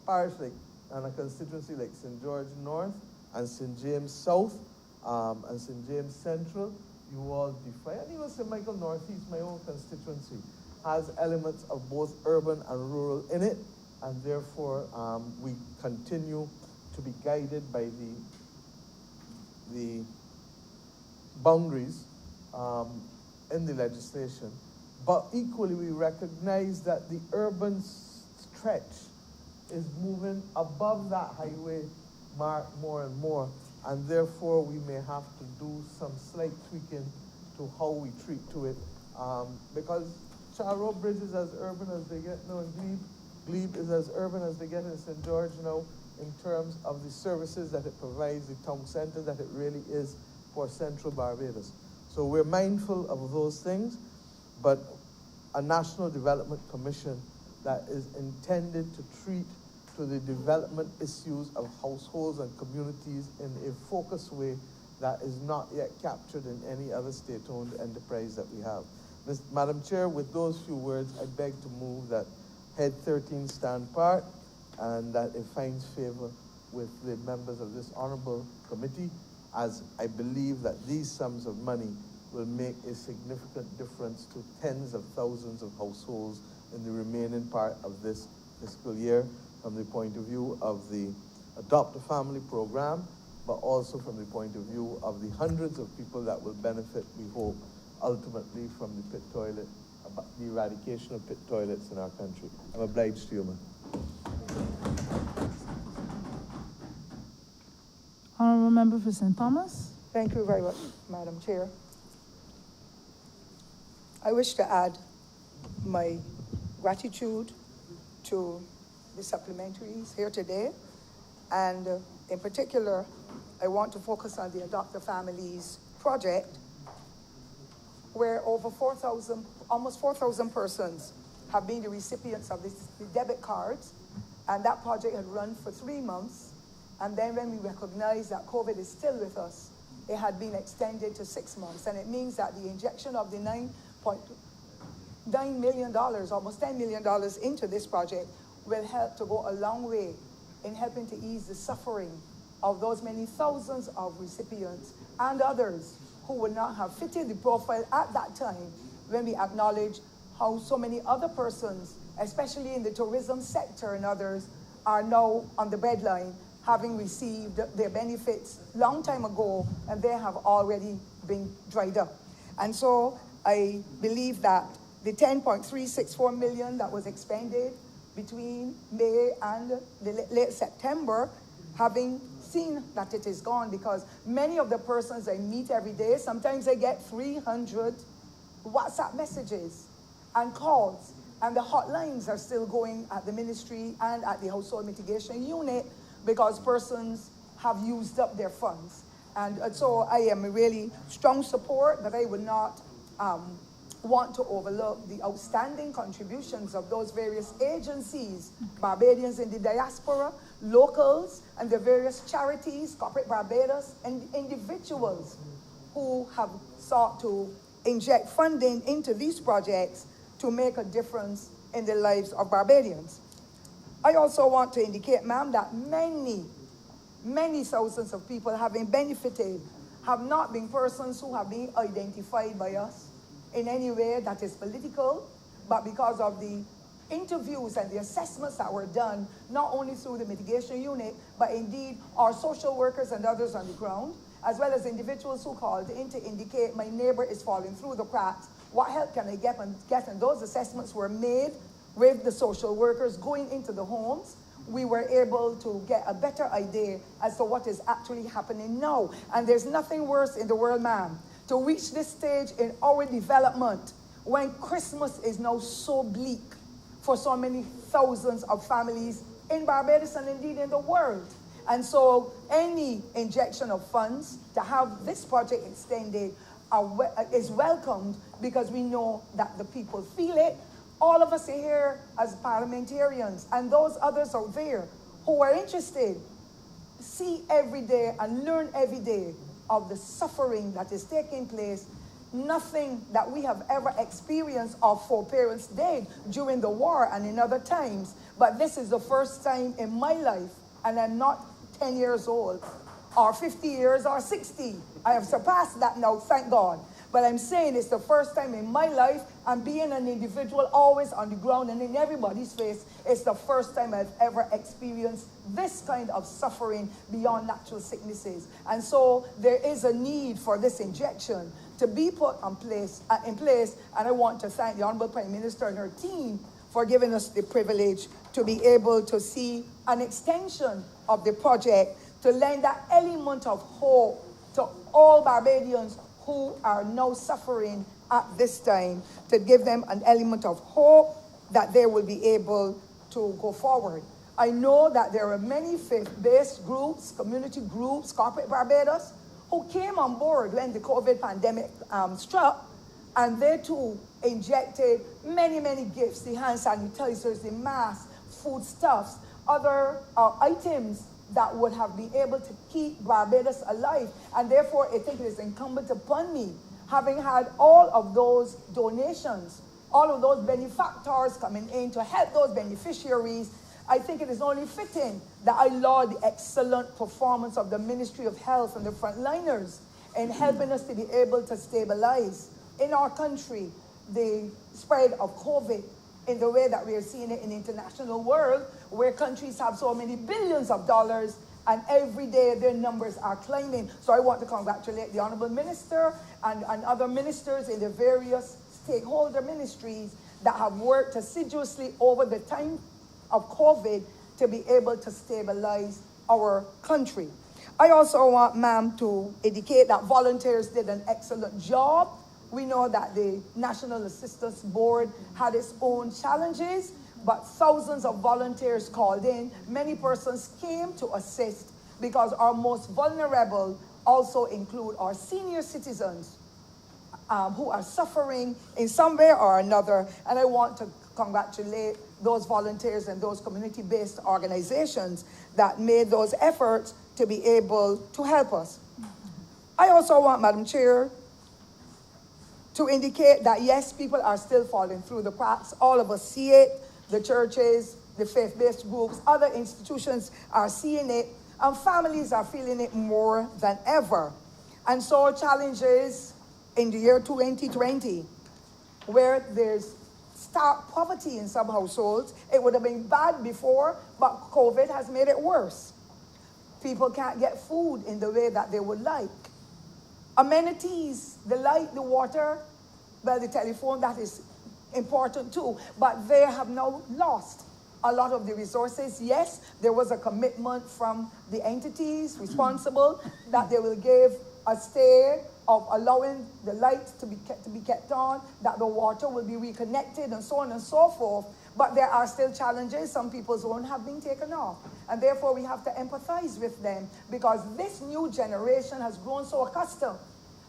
Speaker 2: Parish like, and a constituency like St. George North and St. James South and St. James Central, you all defy. And even St. Michael Northeast, my own constituency, has elements of both urban and rural in it, and therefore we continue to be guided by the boundaries in the legislation. But equally, we recognize that the urban stretch is moving above that highway mark more and more, and therefore we may have to do some slight tweaking to how we treat to it, because Charro Bridge is as urban as they get now in Glebe is as urban as they get in St. George now, in terms of the services that it provides, the town center that it really is for Central Barbados. So we're mindful of those things, but a National Development Commission that is intended to treat to the development issues of households and communities in a focused way that is not yet captured in any other state-owned enterprise that we have. Madam Chair, with those few words, I beg to move that Head 13 stand part, and that it finds favor with the members of this honorable committee, as I believe that these sums of money will make a significant difference to tens of thousands of households in the remaining part of this fiscal year, from the point of view of the Adopt a Family program, but also from the point of view of the hundreds of people that will benefit, we hope, ultimately from the pit toilet, the eradication of pit toilets in our country. I'm obliged to you, man.
Speaker 10: Honorable Member for St. Thomas.
Speaker 11: Thank you very much, Madam Chair. I wish to add my gratitude to the supplementaries here today, and in particular, I want to focus on the Adopt a Families project, where over 4,000, almost 4,000 persons have been the recipients of the debit cards, and that project had run for 3 months. And then when we recognized that COVID is still with us, it had been extended to 6 months. And it means that the injection of the $9.9 million, almost $10 million into this project will help to go a long way in helping to ease the suffering of those many thousands of recipients and others who would not have fitted the profile at that time, when we acknowledge how so many other persons, especially in the tourism sector and others, are now on the breadline, having received their benefits long time ago, and they have already been dried up. And so I believe that the 10.364 million that was expended between May and the late September, having seen that it is gone, because many of the persons I meet every day, sometimes I get 300 WhatsApp messages and calls, and the hotlines are still going at the ministry and at the household mitigation unit, because persons have used up their funds. And so I am really strong support, but I would not want to overlook the outstanding contributions of those various agencies, Barbadians in the diaspora, locals, and the various charities, Corporate Barbados, and individuals who have sought to inject funding into these projects to make a difference in the lives of Barbadians. I also want to indicate, ma'am, that many thousands of people having benefited have not been persons who have been identified by us in any way that is political, but because of the interviews and the assessments that were done, not only through the mitigation unit, but indeed our social workers and others on the ground, as well as individuals who called in to indicate my neighbor is falling through the cracks. What help can I get? And those assessments were made with the social workers going into the homes. We were able to get a better idea as to what is actually happening now. And there's nothing worse in the world, ma'am, to reach this stage in our development when Christmas is now so bleak for so many thousands of families in Barbados and indeed in the world. And so any injection of funds to have this project extended is welcomed, because we know that the people feel it. All of us are here as parliamentarians, and those others out there who are interested see every day and learn every day of the suffering that is taking place. Nothing that we have ever experienced of foreparents did during the war and in other times. But this is the first time in my life, and I'm not 10 years old, or 50 years, or 60. I have surpassed that now, thank God. But I'm saying it's the first time in my life, and being an individual always on the ground and in everybody's face, it's the first time I've ever experienced this kind of suffering beyond natural sicknesses. And so there is a need for this injection to be put in place. And I want to thank the Honorable Prime Minister and her team for giving us the privilege to be able to see an extension of the project to lend that element of hope to all Barbadians who are now suffering at this time, to give them an element of hope that they will be able to go forward. I know that there are many faith-based groups, community groups, Corporate Barbados, who came on board when the COVID pandemic struck, and they too injected many gifts, the hand sanitizers, the masks, foodstuffs, other items that would have been able to keep Barbados alive. And therefore, I think it is incumbent upon me, having had all of those donations, all of those benefactors coming in to help those beneficiaries, I think it is only fitting that I laud the excellent performance of the Ministry of Health and the frontliners in helping us to be able to stabilize in our country the spread of COVID in the way that we are seeing it in the international world, where countries have so many billions of dollars and every day their numbers are climbing. So I want to congratulate the Honorable Minister and other ministers in the various stakeholder ministries that have worked assiduously over the time of COVID to be able to stabilize our country. I also want ma'am to indicate that volunteers did an excellent job. We know that the National Assistance Board had its own challenges, but thousands of volunteers called in. Many persons came to assist because our most vulnerable also include our senior citizens who are suffering in some way or another. And I want to congratulate those volunteers and those community-based organizations that made those efforts to be able to help us. I also want, Madam Chair, to indicate that yes, people are still falling through the cracks. All of us see it. The churches, the faith-based groups, other institutions are seeing it, and families are feeling it more than ever. And so challenges in the year 2020, where there's stark poverty in some households. It would have been bad before, but COVID has made it worse. People can't get food in the way that they would like. Amenities, the light, the water, well, the telephone, that is important too, but they have now lost a lot of the resources. Yes, there was a commitment from the entities responsible that they will give a stay of allowing the lights to be kept on, that the water will be reconnected, and so on and so forth. But there are still challenges. Some people's own have been taken off. And therefore, we have to empathize with them, because this new generation has grown so accustomed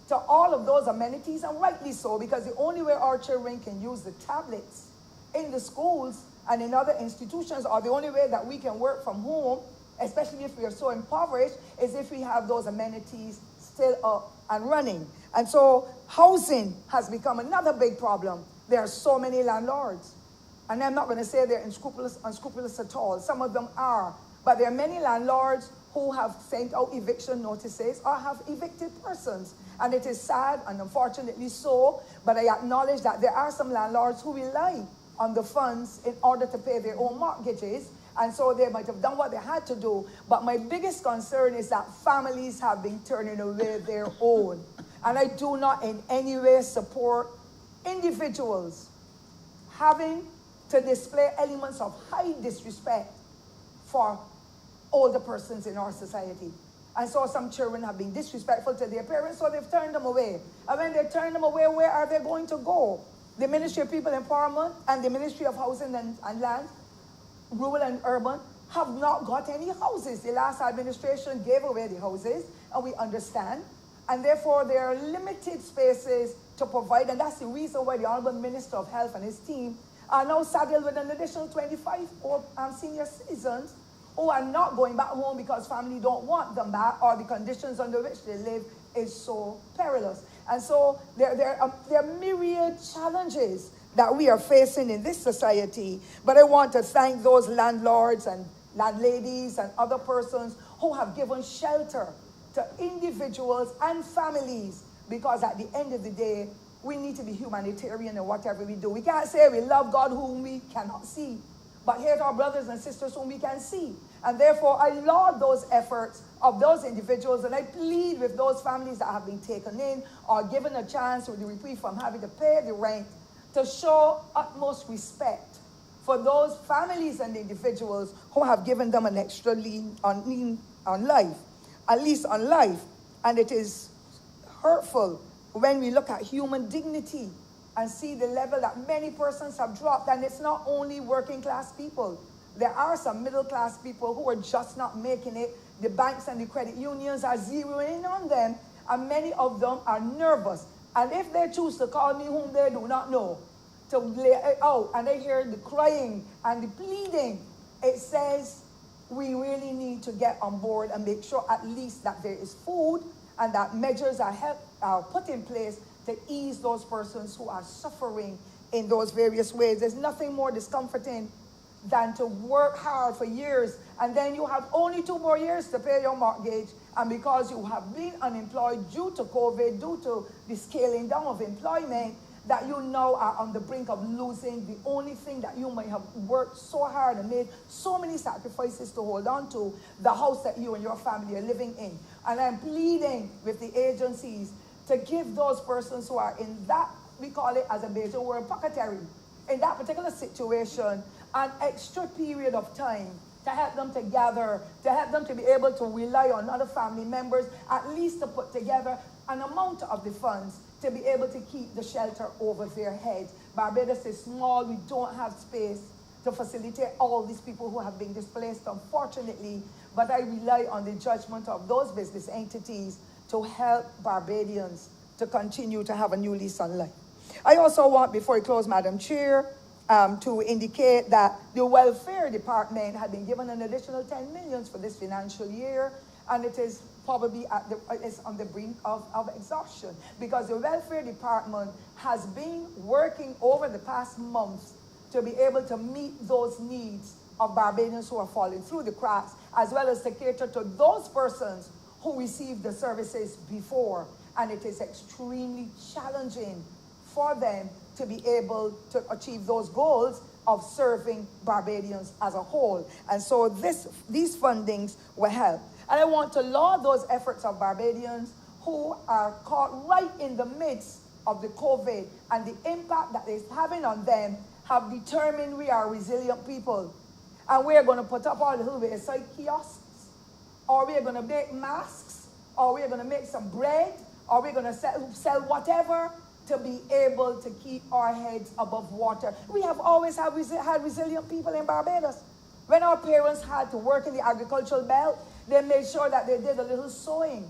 Speaker 11: to all of those amenities, and rightly so, because the only way our children can use the tablets in the schools and in other institutions, or the only way that we can work from home, especially if we are so impoverished, is if we have those amenities still up and running. And so housing has become another big problem. There are so many landlords. And I'm not going to say they're unscrupulous at all. Some of them are. But there are many landlords who have sent out eviction notices or have evicted persons. And it is sad, and unfortunately so, but I acknowledge that there are some landlords who rely on the funds in order to pay their own mortgages, and so they might have done what they had to do. But my biggest concern is that families have been turning away their own. And I do not in any way support individuals having to display elements of high disrespect for older persons in our society. And so some children have been disrespectful to their parents, so they've turned them away. And when they turn them away, where are they going to go? The Ministry of People Empowerment and the Ministry of Housing and Land, Rural and Urban, have not got any houses. The last administration gave away the houses, and we understand. And therefore, there are limited spaces to provide, and that's the reason why the Honorable Minister of Health and his team are now saddled with an additional 25 senior citizens who are not going back home because family don't want them back, or the conditions under which they live is so perilous. And so there are myriad challenges that we are facing in this society. But I want to thank those landlords and landladies and other persons who have given shelter to individuals and families, because at the end of the day, we need to be humanitarian in whatever we do. We can't say we love God whom we cannot see, but here's our brothers and sisters whom we can see. And therefore, I laud those efforts of those individuals, and I plead with those families that have been taken in or given a chance with the reprieve from having to pay the rent, to show utmost respect for those families and individuals who have given them an extra lien on life, at least on life. And it is hurtful when we look at human dignity and see the level that many persons have dropped. And it's not only working class people. There are some middle class people who are just not making it. The banks and the credit unions are zeroing in on them, and many of them are nervous. And if they choose to call me whom they do not know, to lay it out, and they hear the crying and the pleading, it says we really need to get on board and make sure at least that there is food and that measures are put in place to ease those persons who are suffering in those various ways. There's nothing more discomforting than to work hard for years, and then you have only 2 more years to pay your mortgage, and because you have been unemployed due to COVID, due to the scaling down of employment, that you now are on the brink of losing the only thing that you might have worked so hard and made so many sacrifices to hold on to, the house that you and your family are living in. And I'm pleading with the agencies to give those persons who are in that, we call it as a Bajan word, pocketary, in that particular situation, an extra period of time to help them to gather, to help them to be able to rely on other family members, at least to put together an amount of the funds to be able to keep the shelter over their heads. Barbados is small, we don't have space to facilitate all these people who have been displaced, unfortunately, but I rely on the judgment of those business entities to help Barbadians to continue to have a new lease on life. I also want, before I close, Madam Chair, to indicate that the Welfare Department had been given an additional 10 million for this financial year, and it is probably it's on the brink of exhaustion, because the Welfare Department has been working over the past months to be able to meet those needs of Barbadians who are falling through the cracks, as well as to cater to those persons who received the services before. And it is extremely challenging for them to be able to achieve those goals of serving Barbadians as a whole. And so these fundings will help. And I want to laud those efforts of Barbadians who are caught right in the midst of the COVID, and the impact that it's having on them have determined we are resilient people. And we're going to put up our little wayside kiosks, or we're going to make masks, or we're going to make some bread, or we're going to sell whatever to be able to keep our heads above water. We have always had resilient people in Barbados. When our parents had to work in the agricultural belt, they made sure that they did a little sowing.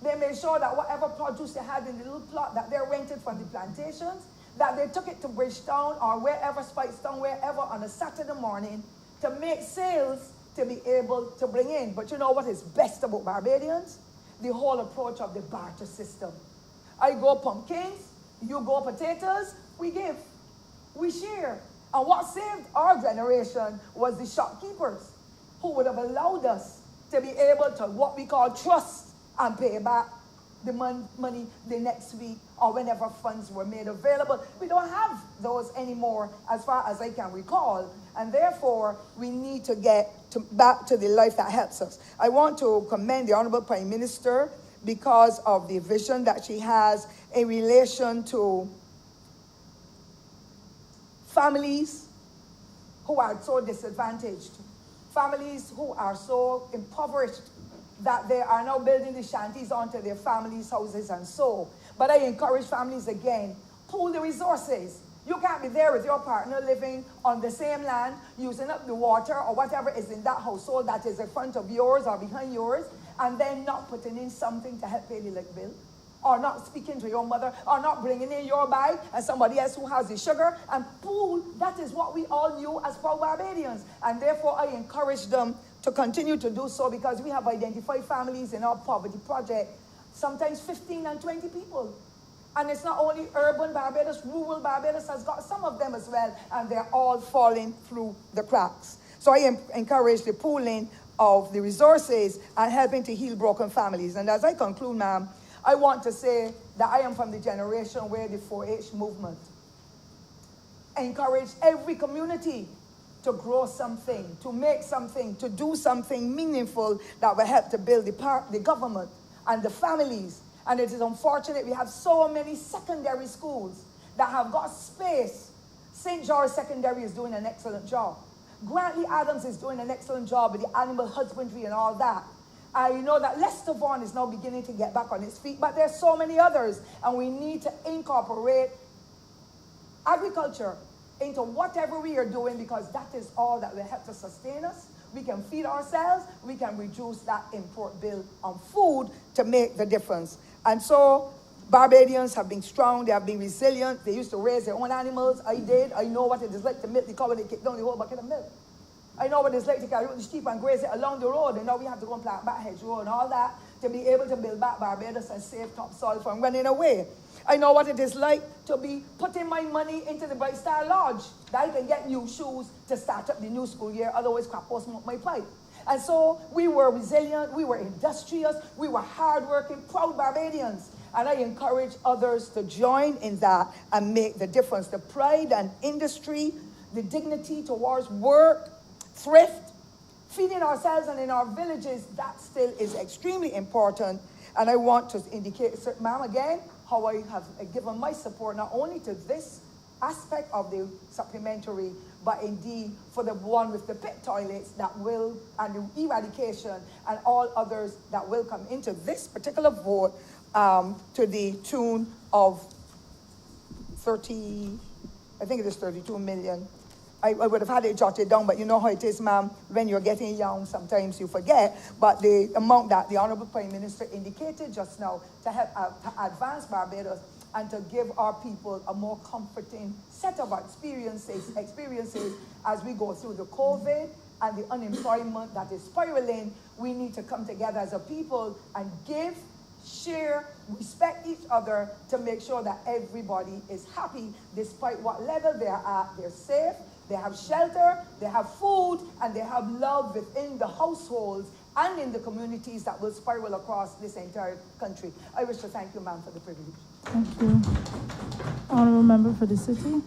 Speaker 11: They made sure that whatever produce they had in the little plot that they rented from the plantations, that they took it to Bridgetown or wherever, Speightstown, wherever, on a Saturday morning to make sales to be able to bring in. But you know what is best about Barbadians? The whole approach of the barter system. I go pumpkins, you go potatoes, we give, we share. And what saved our generation was the shopkeepers who would have allowed us to be able to what we call trust and pay back the money the next week or whenever funds were made available. We don't have those anymore as far as I can recall, and therefore we need to get back to the life that helps us. I want to commend the Honorable Prime Minister because of the vision that she has in relation to families who are so disadvantaged, families who are so impoverished that they are now building the shanties onto their families' houses and so. But I encourage families again, pool the resources. You can't be there with your partner living on the same land, using up the water or whatever is in that household that is in front of yours or behind yours, and then not putting in something to help pay the light bill, or not speaking to your mother, or not bringing in your bag and somebody else who has the sugar, and pool. That is what we all knew as proud Barbadians. And therefore I encourage them to continue to do so, because we have identified families in our poverty project, sometimes 15 and 20 people. And it's not only urban Barbados, rural Barbados has got some of them as well, and they're all falling through the cracks. So I encourage the pooling of the resources and helping to heal broken families. And as I conclude, ma'am, I want to say that I am from the generation where the 4-H movement encouraged every community to grow something, to make something, to do something meaningful that will help to build the government and the families. And it is unfortunate we have so many secondary schools that have got space. St. George Secondary is doing an excellent job. Grantley Adams is doing an excellent job with the animal husbandry and all that. I know that Lester Vaughan is now beginning to get back on his feet, but there's so many others, and we need to incorporate agriculture into whatever we are doing, because that is all that will help to sustain us. We can feed ourselves, we can reduce that import bill on food to make the difference. And so Barbadians have been strong, they have been resilient, they used to raise their own animals. I did. I know what it is like to milk the cow when they kick down the whole bucket of milk. I know what it's like to carry out the sheep and graze it along the road, and now we have to go and plant back hedgerow and all that. to be able to build back Barbados and save top soil from running away. I know what it is like to be putting my money into the Bright Star Lodge, that I can get new shoes to start up the new school year, otherwise crap will smoke my pipe. And so we were resilient, we were industrious, we were hardworking, proud Barbadians. And I encourage others to join in that and make the difference. The pride and industry, the dignity towards work, thrift, feeding ourselves and in our villages, that still is extremely important. And I want to indicate, ma'am, again, how I have given my support not only to this aspect of the supplementary, but indeed for the one with the pit toilets that will, and the eradication and all others that will come into this particular vote to the tune of 30, I think it is 32 million. I would have had it jotted down, but you know how it is, ma'am, when you're getting young, sometimes you forget. But the amount that the Honorable Prime Minister indicated just now to help to advance Barbados and to give our people a more comforting set of experiences as we go through the COVID and the unemployment that is spiraling. We need to come together as a people and give, share, respect each other to make sure that everybody is happy despite what level they're at. They're safe, they have shelter, they have food, and they have love within the households and in the communities that will spiral across this entire country. I wish to thank you, ma'am, for the privilege.
Speaker 10: Thank you. Honorable Member for the City.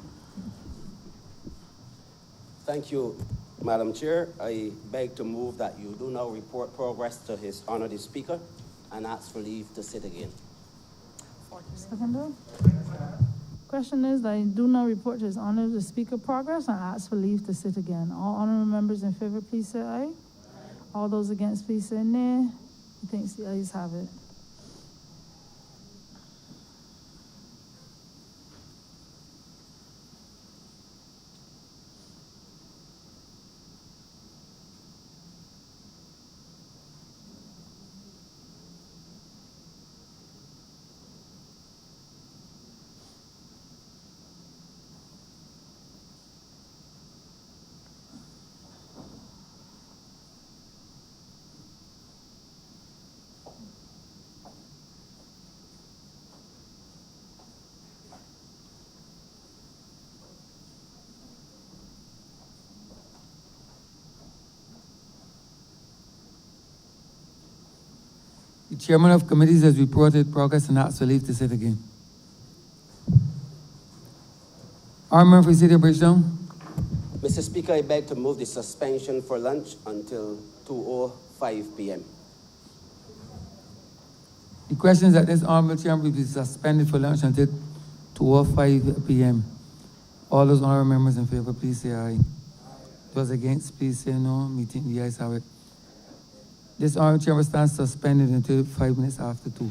Speaker 8: Thank you, Madam Chair. I beg to move that you do now report progress to His Honor the Speaker and ask for leave to sit again.
Speaker 10: Seconder. Question is that I do not report to His Honor the Speaker progress and ask for leave to sit again. All honorable members in favor, please say aye. All those against, please say nay. I think the ayes have it.
Speaker 1: The chairman of committees has reported progress and asked for leave to sit again. Honorable for City of Bridgetown.
Speaker 8: Mr. Speaker, I beg to move the suspension for lunch until 2:05 p.m.
Speaker 1: The question is that this honorable chairman will be suspended for lunch until 2:05 p.m. All those honorable members in favor, please say aye. Those against, please say no. Meeting the ayes have it. This honorable chairman stands suspended until 5 minutes after 2.